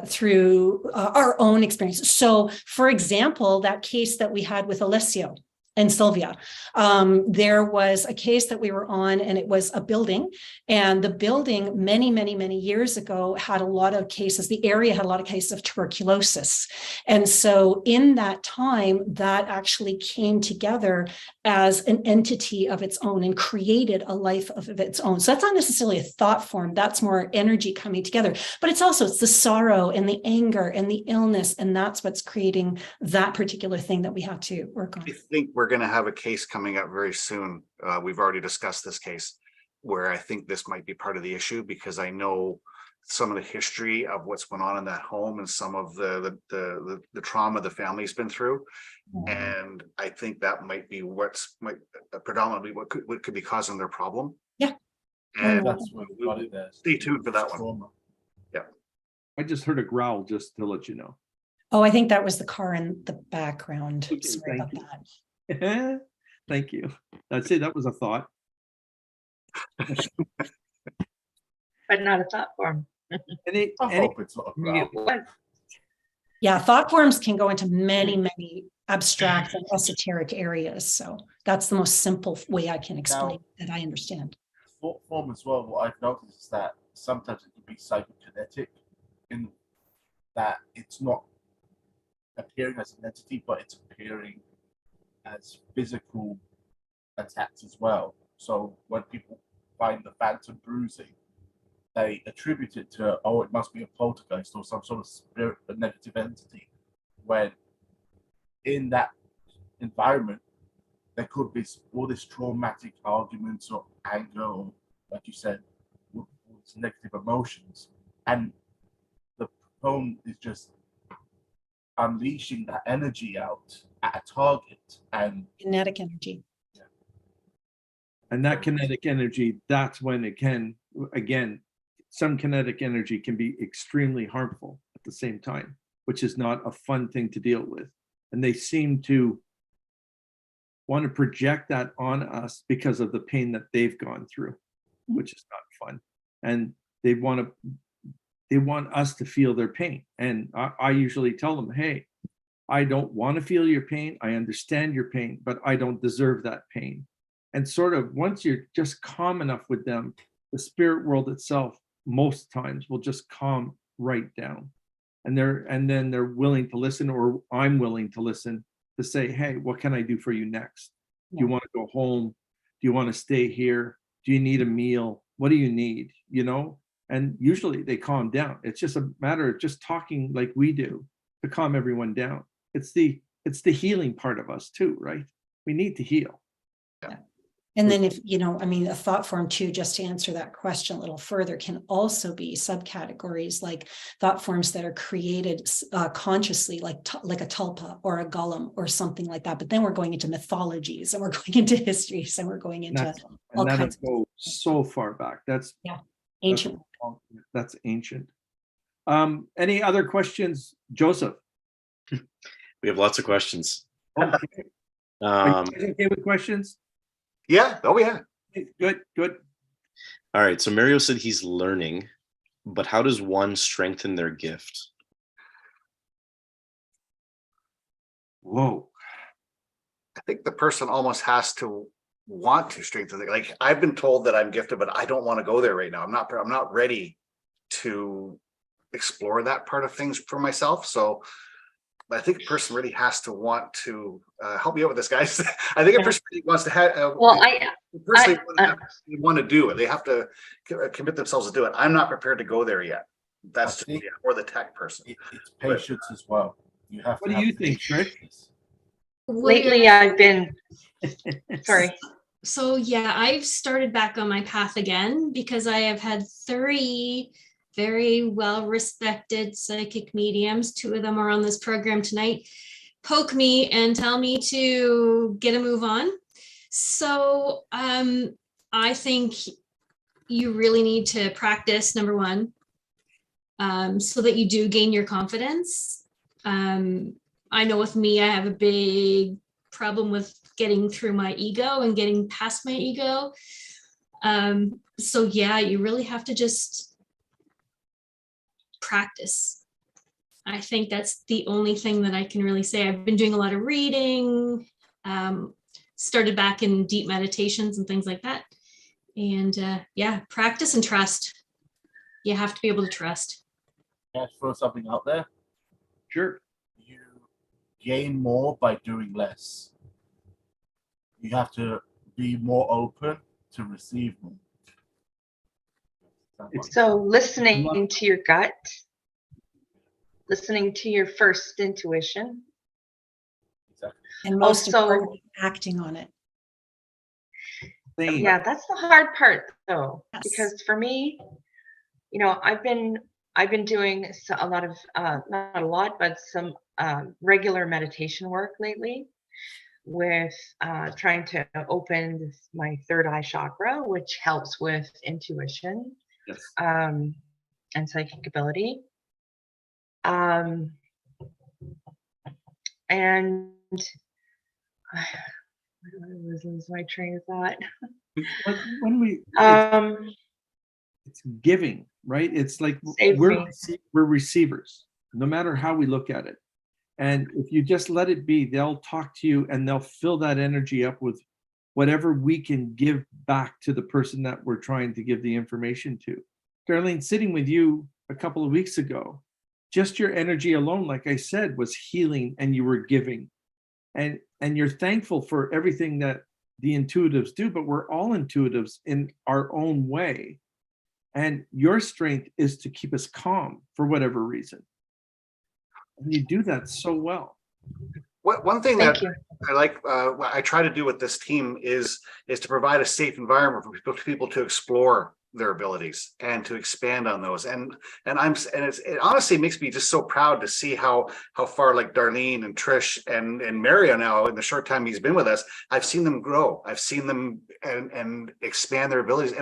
through our own experience. So, for example, that case that we had with Alessio. and Sylvia. There was a case that we were on, and it was a building, and the building many, many, many years ago had a lot of cases. The area had a lot of cases of tuberculosis. And so in that time, that actually came together as an entity of its own and created a life of its own. So that's not necessarily a thought form. That's more energy coming together, but it's the sorrow and the anger and the illness. And that's what's creating that particular thing that we have to work on. I think we're going to have a case coming up very soon. We've already discussed this case where I think this might be part of the issue, because I know some of the history of what's going on in that home and some of the trauma the family's been through. And I think that might be predominantly what could be causing their problem. Yeah. And That's what we got it there. stay tuned for that one. Trauma. I just heard a growl, just to let you know. Oh, I think that was the car in the background. Okay, Sorry thank about you. that. Thank you. That's it. That was a thought. But not a thought form. Any, I any, hope it's not a crowd. Yeah, thought forms can go into many, many abstract and esoteric areas. So that's the most simple way I can explain that I understand. Thought form as well, what I've noticed is that sometimes it can be psychokinetic in that it's not appearing as an entity, but it's appearing as physical attacks as well. So when people find the phantom bruising, they attribute it to, oh, it must be a poltergeist or some sort of spirit, a negative entity, when in that environment, there could be all this traumatic arguments or anger, or like you said, with negative emotions. And the phone is just unleashing that energy out at a target. And Kinetic energy. and that kinetic energy, that's when it can, again, some kinetic energy can be extremely harmful at the same time, which is not a fun thing to deal with. And they seem to want to project that on us because of the pain that they've gone through, which is not fun. And they want us to feel their pain. And I usually tell them, hey, I don't want to feel your pain. I understand your pain, but I don't deserve that pain. And sort of once you're just calm enough with them, the spirit world itself most times will just calm right down. And then they're willing to listen, or I'm willing to listen, to say, hey, what can I do for you next? Do you want to go home? Do you want to stay here? Do you need a meal? What do you need? You know? And usually they calm down. It's just a matter of just talking like we do to calm everyone down. It's the healing part of us too, right? We need to heal. Yeah. And then if, a thought form too, just to answer that question a little further, can also be subcategories like thought forms that are created consciously, like a tulpa or a golem or something like that. But then we're going into mythologies and we're going into histories and we're going into all kinds of go so far back. That's ancient. That's ancient. Any other questions, Joseph? We have lots of questions. Okay. Are you guys okay with questions? Yeah. Oh, yeah. Good. All right. So Mario said he's learning, but how does one strengthen their gift? Whoa. I think the person almost has to want to strengthen it. Like, I've been told that I'm gifted, but I don't want to go there right now. I'm not ready to explore that part of things for myself. So I think a person really has to want to help me out with this, guys. I think a person really wants to have. Want to do it. They have to commit themselves to do it. I'm not prepared to go there yet. That's just, or the tech person. It's patience as well. You have. What do you think, Trish? Lately, I've been. Sorry. So yeah, I've started back on my path again because I have had 3 very well-respected psychic mediums, 2 of them are on this program tonight, poke me and tell me to get a move on. So I think you really need to practice, number 1, so that you do gain your confidence. I know with me, I have a big problem with getting through my ego and getting past my ego. So yeah, you really have to just practice. I think that's the only thing that I can really say. I've been doing a lot of reading. started back in deep meditations and things like that. And yeah, practice and trust. You have to be able to trust. Can I throw something out there? Sure. You gain more by doing less. You have to be more open to receive more. So listening to your gut, listening to your first intuition. Exactly. And most Also- importantly, acting on it. Same. Yeah, that's the hard part though, Yes. because for me, you know, I've been doing a lot of not a lot, but some regular meditation work lately with trying to open my third eye chakra, which helps with intuition Yes. and psychic ability. And I lose my train of thought. When we, it's giving, right? It's like Save me. we're receivers, no matter how we look at it. And if you just let it be, they'll talk to you and they'll fill that energy up with whatever we can give back to the person that we're trying to give the information to. Darlene, sitting with you a couple of weeks ago, just your energy alone, like I said, was healing, and you were giving. And you're thankful for everything that the intuitives do, but we're all intuitives in our own way. And your strength is to keep us calm for whatever reason. And you do that so well. One thing Thank that you. I like, what I try to do with this team is to provide a safe environment for people to explore their abilities and to expand on those. And it honestly makes me just so proud to see how far, like Darlene and Trish and Mario now, in the short time he's been with us, I've seen them grow. I've seen them and expand their abilities,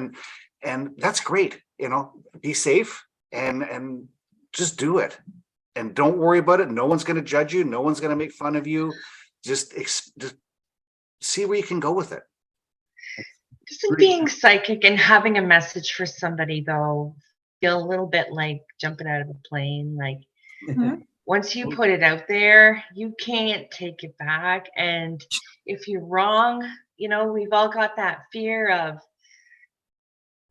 and that's great. You know, be safe and just do it. And don't worry about it. No one's going to judge you. No one's going to make fun of you. Just see where you can go with it. Doesn't being psychic and having a message for somebody though feel a little bit like jumping out of a plane? Like once you put it out there, you can't take it back. And if you're wrong, you know, we've all got that fear of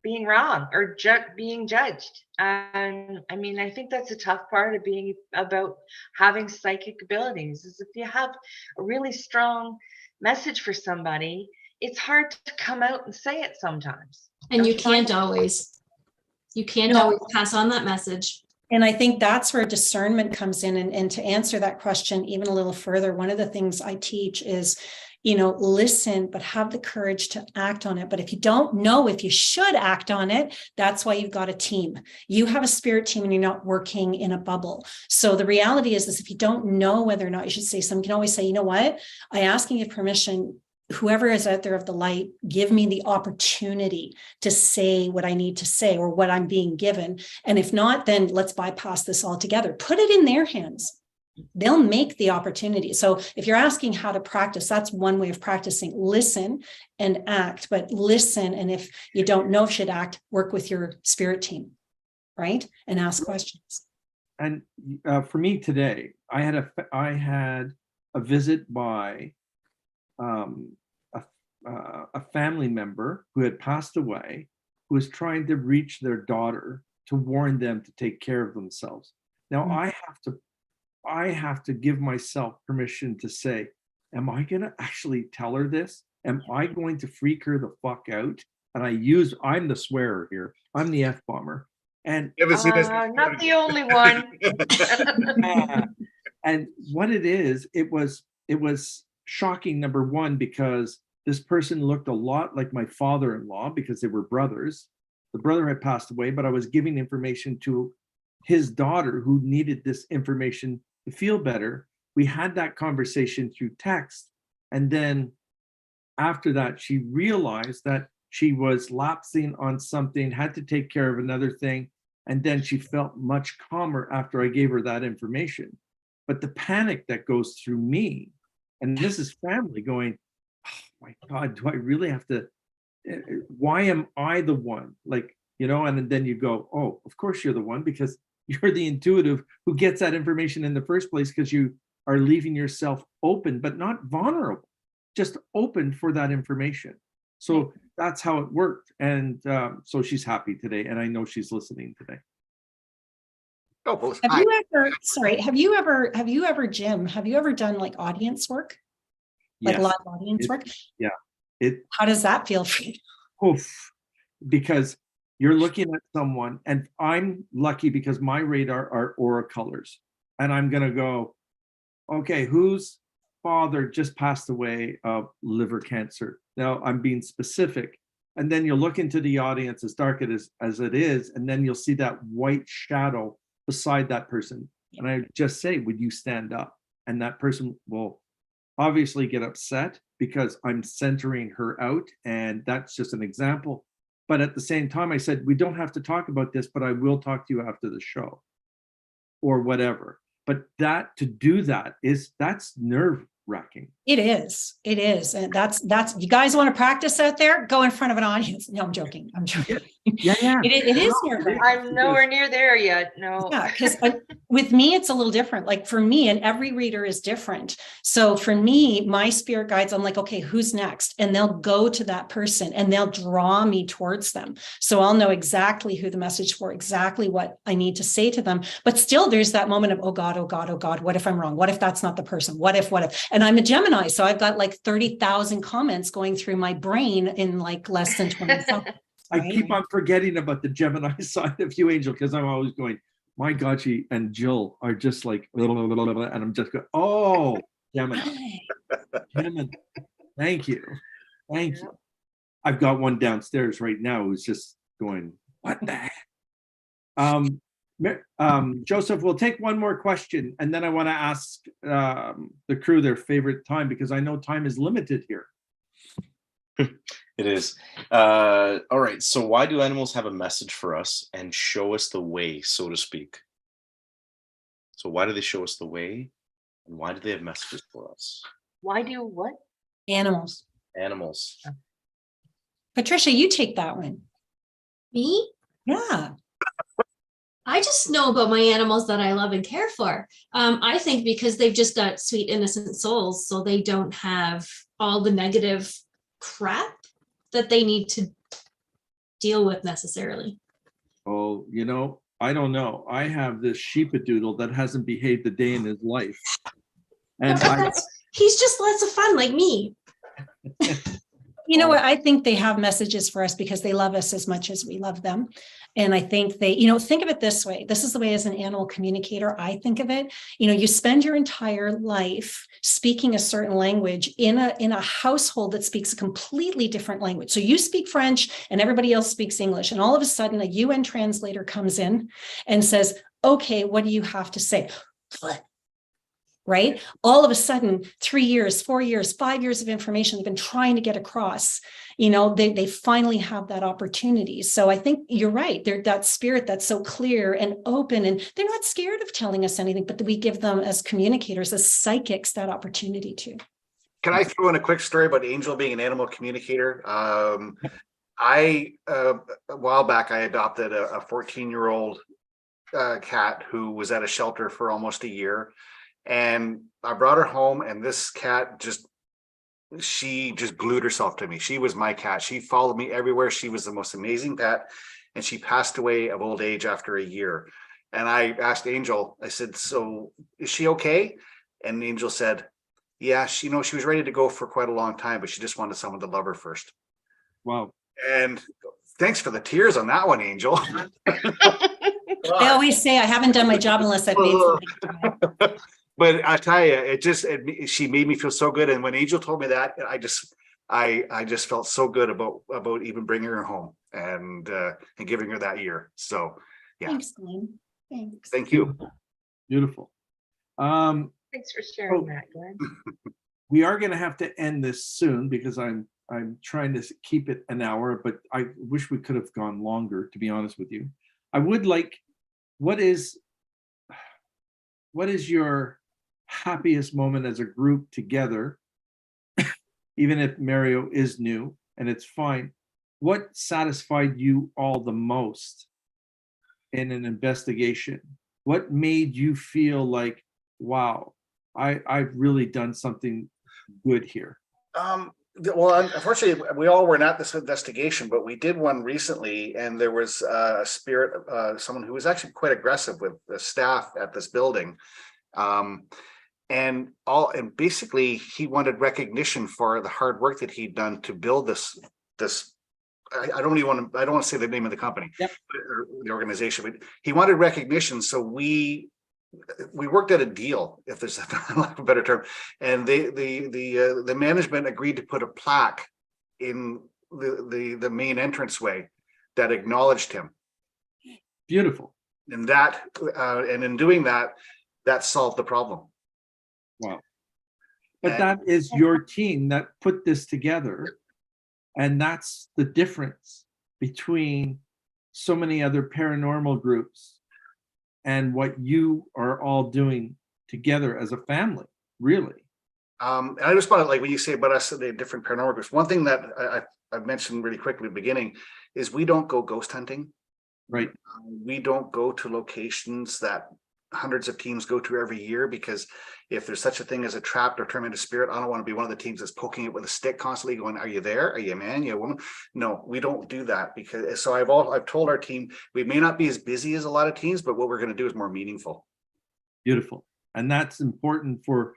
being wrong or being judged. And I mean, I think that's a tough part of being about having psychic abilities, is if you have a really strong message for somebody, it's hard to come out and say it sometimes. And you Don't you find can't it? always. You can't No. always pass on that message. And I think that's where discernment comes in. And to answer that question even a little further, one of the things I teach is, you know, listen, but have the courage to act on it. But if you don't know if you should act on it, that's why you've got a team. You have a spirit team and you're not working in a bubble. So the reality is if you don't know whether or not you should say something, you can always say, you know what, I asking you permission. Whoever is out there of the light, give me the opportunity to say what I need to say or what I'm being given. And if not, then let's bypass this altogether. Put it in their hands. They'll make the opportunity. So if you're asking how to practice, that's one way of practicing. Listen and act, but listen. And if you don't know if you should act, work with your spirit team, right? And ask questions. And for me today, I had a visit by a family member who had passed away, who was trying to reach their daughter to warn them to take care of themselves. Now I have to give myself permission to say, am I going to actually tell her this? Am I going to freak her the fuck out? And I'm the swearer here. I'm the F-bomber. And Not the only one. and what it is, it was shocking, number one, because this person looked a lot like my father-in-law because they were brothers. The brother had passed away, but I was giving information to his daughter who needed this information to feel better. We had that conversation through text. And then after that, she realized that she was lapsing on something, had to take care of another thing. And then she felt much calmer after I gave her that information. But the panic that goes through me, and this is family going, oh my God, do I really have to, why am I the one? Like, you know, and then you go, oh, of course you're the one, because you're the intuitive who gets that information in the first place, because you are leaving yourself open, but not vulnerable. just open for that information. So that's how it worked. And so she's happy today. And I know she's listening today. Oh, well, Have hi. you ever, sorry, have you ever, Jim, have you ever done like audience work? Like Yes. live audience work? It How does that feel for you? Oof, because you're looking at someone, and I'm lucky because my radar are aura colors. And I'm going to go, okay, whose father just passed away of liver cancer? Now I'm being specific. And then you'll look into the audience, as dark as it is, and then you'll see that white shadow beside that person. And I just say, would you stand up? And that person will obviously get upset because I'm centering her out. And that's just an example. But at the same time, I said, we don't have to talk about this, but I will talk to you after the show or whatever. But to do that that's nerve wracking. It is. And that's, you guys want to practice out there? Go in front of an audience. No, I'm joking. Yeah. It is nerve-wracking. I'm nowhere near there yet. No. Yeah, because with me, it's a little different. Like for me, and every reader is different. So for me, my spirit guides, I'm like, okay, who's next? And they'll go to that person and they'll draw me towards them. So I'll know exactly who the message for, exactly what I need to say to them. But still there's that moment of, oh God, oh God, oh God, what if I'm wrong? What if that's not the person? What if? And I'm a Gemini. So I've got like 30,000 comments going through my brain in like less than 20 seconds. I keep on forgetting about the Gemini side of you, Angel, because I'm always going, my God, she and Jill are just like, and I'm just going, oh, Gemini. Thank you. I've got one downstairs right now who's just going, what the heck? Joseph, we'll take one more question, and then I want to ask the crew their favorite time, because I know time is limited here. It is. All right. So why do animals have a message for us and show us the way, so to speak? So why do they show us the way? And why do they have messages for us? Why do what? Animals. Animals. Patricia, you take that one. Me? Yeah. I just know about my animals that I love and care for. I think because they've just got sweet, innocent souls, so they don't have all the negative crap that they need to deal with necessarily. Oh, I don't know. I have this sheepadoodle that hasn't behaved a day in his life. And He's just lots of fun like me. You know what? I think they have messages for us because they love us as much as we love them. And I think they, think of it this way. This is the way as an animal communicator, I think of it. You spend your entire life speaking a certain language in a household that speaks a completely different language. So you speak French and everybody else speaks English. And all of a sudden a UN translator comes in and says, okay, what do you have to say? Right? All of a sudden, 3 years, 4 years, 5 years of information they've been trying to get across, they finally have that opportunity. So I think you're right. They're that spirit that's so clear and open, and they're not scared of telling us anything, but we give them as communicators, as psychics, that opportunity to. Can I throw in a quick story about Angel being an animal communicator? A while back, I adopted a 14-year-old cat who was at a shelter for almost a year. And I brought her home, and this cat she just glued herself to me. She was my cat. She followed me everywhere. She was the most amazing pet. And she passed away of old age after a year. And I asked Angel, I said, so is she okay? And Angel said, yeah, she was ready to go for quite a long time, but she just wanted someone to love her first. wow. And thanks for the tears on that one, Angel. I always say I haven't done my job unless I've made something. But I tell you, she made me feel so good. And when Angel told me that, I just felt so good about even bringing her home and giving her that year. So yeah. Thanks, Glenn. Thanks. Thank you. Beautiful. Thanks for sharing that, Glenn. We are going to have to end this soon because I'm trying to keep it an hour, but I wish we could have gone longer, to be honest with you. I would like, what is your happiest moment as a group together, even if Mario is new and it's fine? What satisfied you all the most in an investigation? What made you feel like, wow, I've really done something good here? Well, unfortunately, we all were not this investigation, but we did one recently, and there was a spirit, someone who was actually quite aggressive with the staff at this building. And basically he wanted recognition for the hard work that he'd done to build this. I don't want to say the name of the company, Yep. or the organization, but he wanted recognition. So we worked at a deal, if there's a better term, and the management agreed to put a plaque in the main entranceway that acknowledged him. Beautiful. And and in doing that, that solved the problem. Wow. But that is your team that put this together. And that's the difference between so many other paranormal groups and what you are all doing together as a family, really. And I just want to, like, when you say about us, the different paranormal groups, one thing that I mentioned really quickly at the beginning is we don't go ghost hunting. Right. We don't go to locations that hundreds of teams go to every year, because if there's such a thing as a trapped or tormented spirit, I don't want to be one of the teams that's poking it with a stick constantly going, are you there? Are you a man? You a woman? No, we don't do that, because so I've told our team, we may not be as busy as a lot of teams, but what we're going to do is more meaningful. Beautiful. And that's important for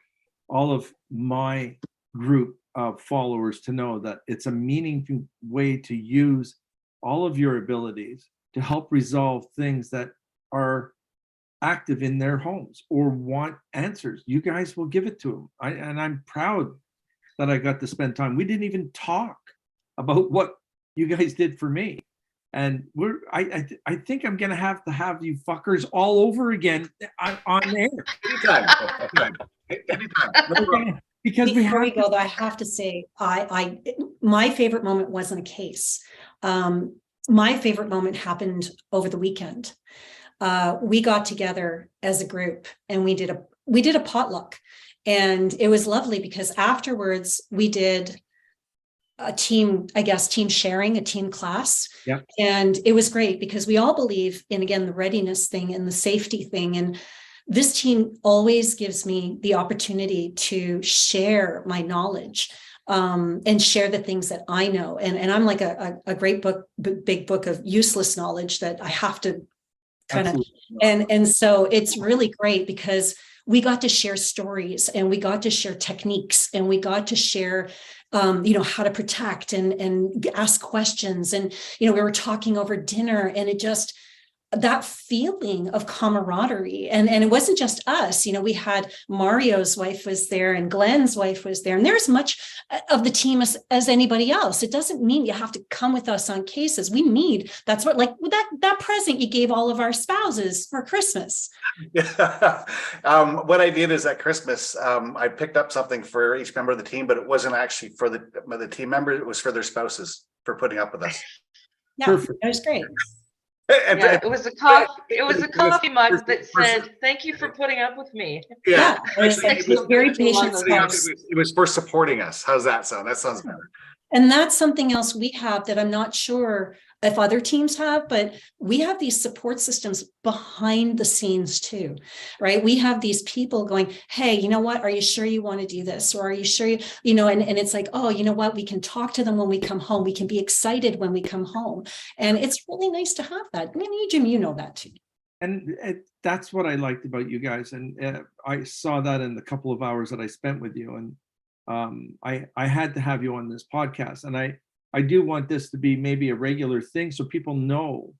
all of my group of followers to know that it's a meaningful way to use all of your abilities to help resolve things that are active in their homes or want answers. You guys will give it to them. And I'm proud that I got to spend time. We didn't even talk about what you guys did for me. And I think I'm gonna have to have you fuckers all over again on air. Anytime. Because Before we go, though, I have to say, my favorite moment wasn't a case. My favorite moment happened over the weekend. We got together as a group and we did a potluck, and it was lovely because afterwards we did a team sharing, a team class. Yeah. And it was great because we all believe in, again, the readiness thing and the safety thing. And this team always gives me the opportunity to share my knowledge, and share the things that I know. And I'm like a great big book of useless knowledge that I have to kind of, and so it's really great because we got to share stories and we got to share techniques and we got to share how to protect and ask questions. And we were talking over dinner, and it just, that feeling of camaraderie, and it wasn't just us. We had Mario's wife was there and Glenn's wife was there, and there's much of the team as anybody else. It doesn't mean you have to come with us on cases. That's what, like that present you gave all of our spouses for Christmas. Yeah. What I did is at Christmas, I picked up something for each member of the team, but it wasn't actually for the team member. It was for their spouses for putting up with us. Yeah, Perfect. that was great. Yeah, it was a coffee mug that said, "Thank you for putting up with me." Yeah, It was very patient. It was for supporting us. How's that sound? That sounds better. And that's something else we have that I'm not sure if other teams have, but we have these support systems behind the scenes too, right? We have these people going, hey, you know what? Are you sure you want to do this? Or are you sure and it's like, oh, you know what? We can talk to them when we come home. We can be excited when we come home. And it's really nice to have that. I mean, Jim, you know that too. And that's what I liked about you guys. And I saw that in the couple of hours that I spent with you. And I had to have you on this podcast. And I do want this to be maybe a regular thing so people know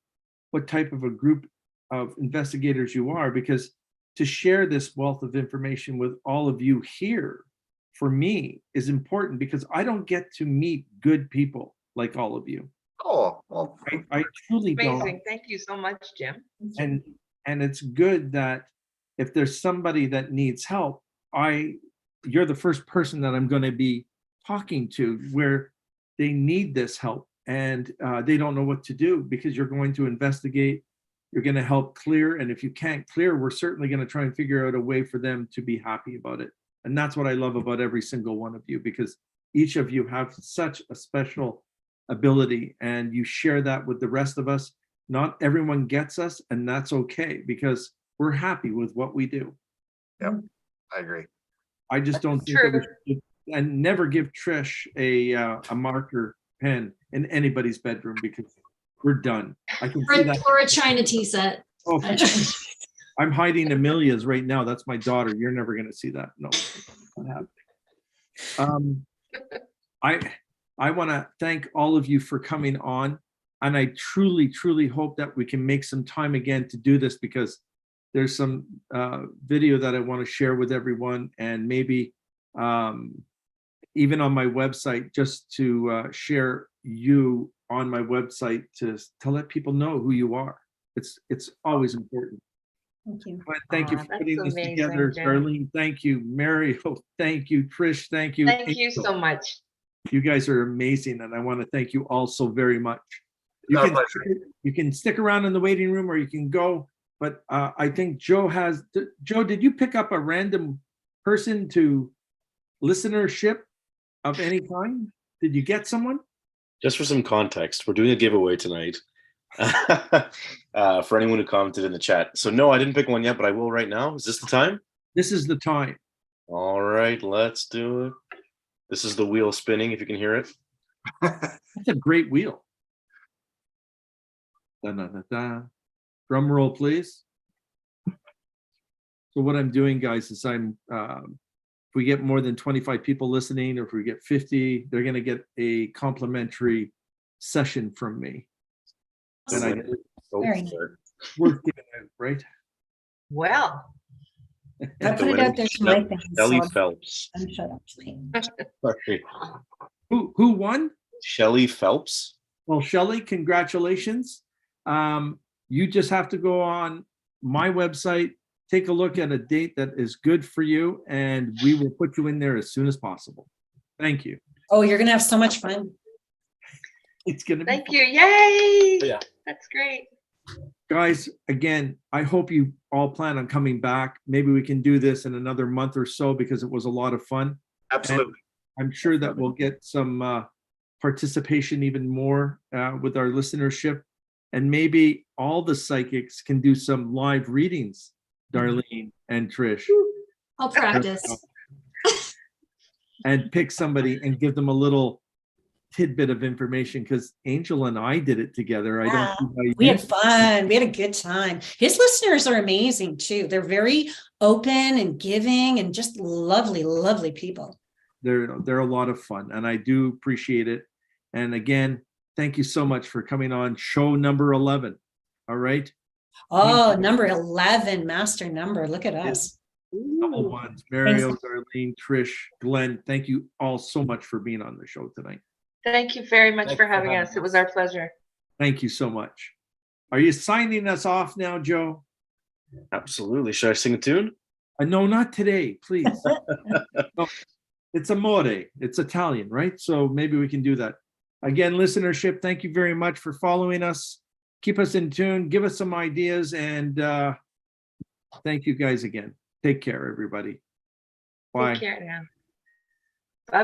what type of a group of investigators you are, because to share this wealth of information with all of you here, for me, is important because I don't get to meet good people like all of you. Oh, well, I truly Amazing. don't. Thank you so much, Jim. And it's good that if there's somebody that needs help, you're the first person that I'm going to be talking to where they need this help and they don't know what to do, because you're going to investigate, you're going to help clear. And if you can't clear, we're certainly going to try and figure out a way for them to be happy about it. And that's what I love about every single one of you, because each of you have such a special ability and you share that with the rest of us. Not everyone gets us, and that's okay, because we're happy with what we do. Yep, I agree. I just don't think True. that we should and never give Trish a marker pen in anybody's bedroom because we're done. I can see that. Or a China tea set. Oh, I'm hiding Amelia's right now. That's my daughter. You're never going to see that. No, not happening. I want to thank all of you for coming on. And I truly, truly hope that we can make some time again to do this, because there's some video that I want to share with everyone, and maybe even on my website, just to share you on my website to let people know who you are. It's always important. Thank you. But thank you for That's putting this amazing, together, Jim. Darlene. Thank you, Mario. Thank you, Trish. Thank you. Thank you Angel. so much. You guys are amazing, and I want to thank you all so very much. You Our can pleasure. you can stick around in the waiting room, or you can go. But I think Joe has. Joe, did you pick up a random person to listenership of any kind? Did you get someone? Just for some context, we're doing a giveaway tonight for anyone who commented in the chat. So no, I didn't pick one yet, but I will right now. Is this the time? This is the time. All right, let's do it. This is the wheel spinning, if you can hear it. That's a great wheel. Da, da, da, da. Drum roll, please. So what I'm doing, guys, is if we get more than 25 people listening, or if we get 50, they're going to get a complimentary session from me. And I Oh, Very nice. sorry. worth giving out, right? Well, I put it out there to my thing. Shelley So Phelps. I'm shut up. Please. Sorry. Who won? Shelley Phelps. Well, Shelley, congratulations. You just have to go on my website, take a look at a date that is good for you, and we will put you in there as soon as possible. Thank you. Oh, you're gonna have so much fun. It's going to be thank fun. you. Yay. Yeah. That's great. Guys, again, I hope you all plan on coming back. Maybe we can do this in another month or so, because it was a lot of fun. Absolutely. I'm sure that we'll get some participation even more with our listenership. And maybe all the psychics can do some live readings, Darlene and Trish, I'll practice. and pick somebody and give them a little tidbit of information, because Angel and I did it together. I don't see why We you- had fun. We had a good time. His listeners are amazing too. They're very open and giving and just lovely, lovely people. They're a lot of fun, and I do appreciate it. And again, thank you so much for coming on show number 11. All right. Oh, number 11, master number. Look at us. Double ones. Mario, Darlene, Trish, Glenn, thank you all so much for being on the show tonight. Thank you very much Thank for you for having having us. It was us. our pleasure. Thank you so much. Are you signing us off now, Joe? Absolutely. Should I sing a tune? No, not today, please. No, it's amore. It's Italian, right? So maybe we can do that. Again, listenership, thank you very much for following us. Keep us in tune. Give us some ideas. And thank you guys again. Take care, everybody. Bye. Take care now.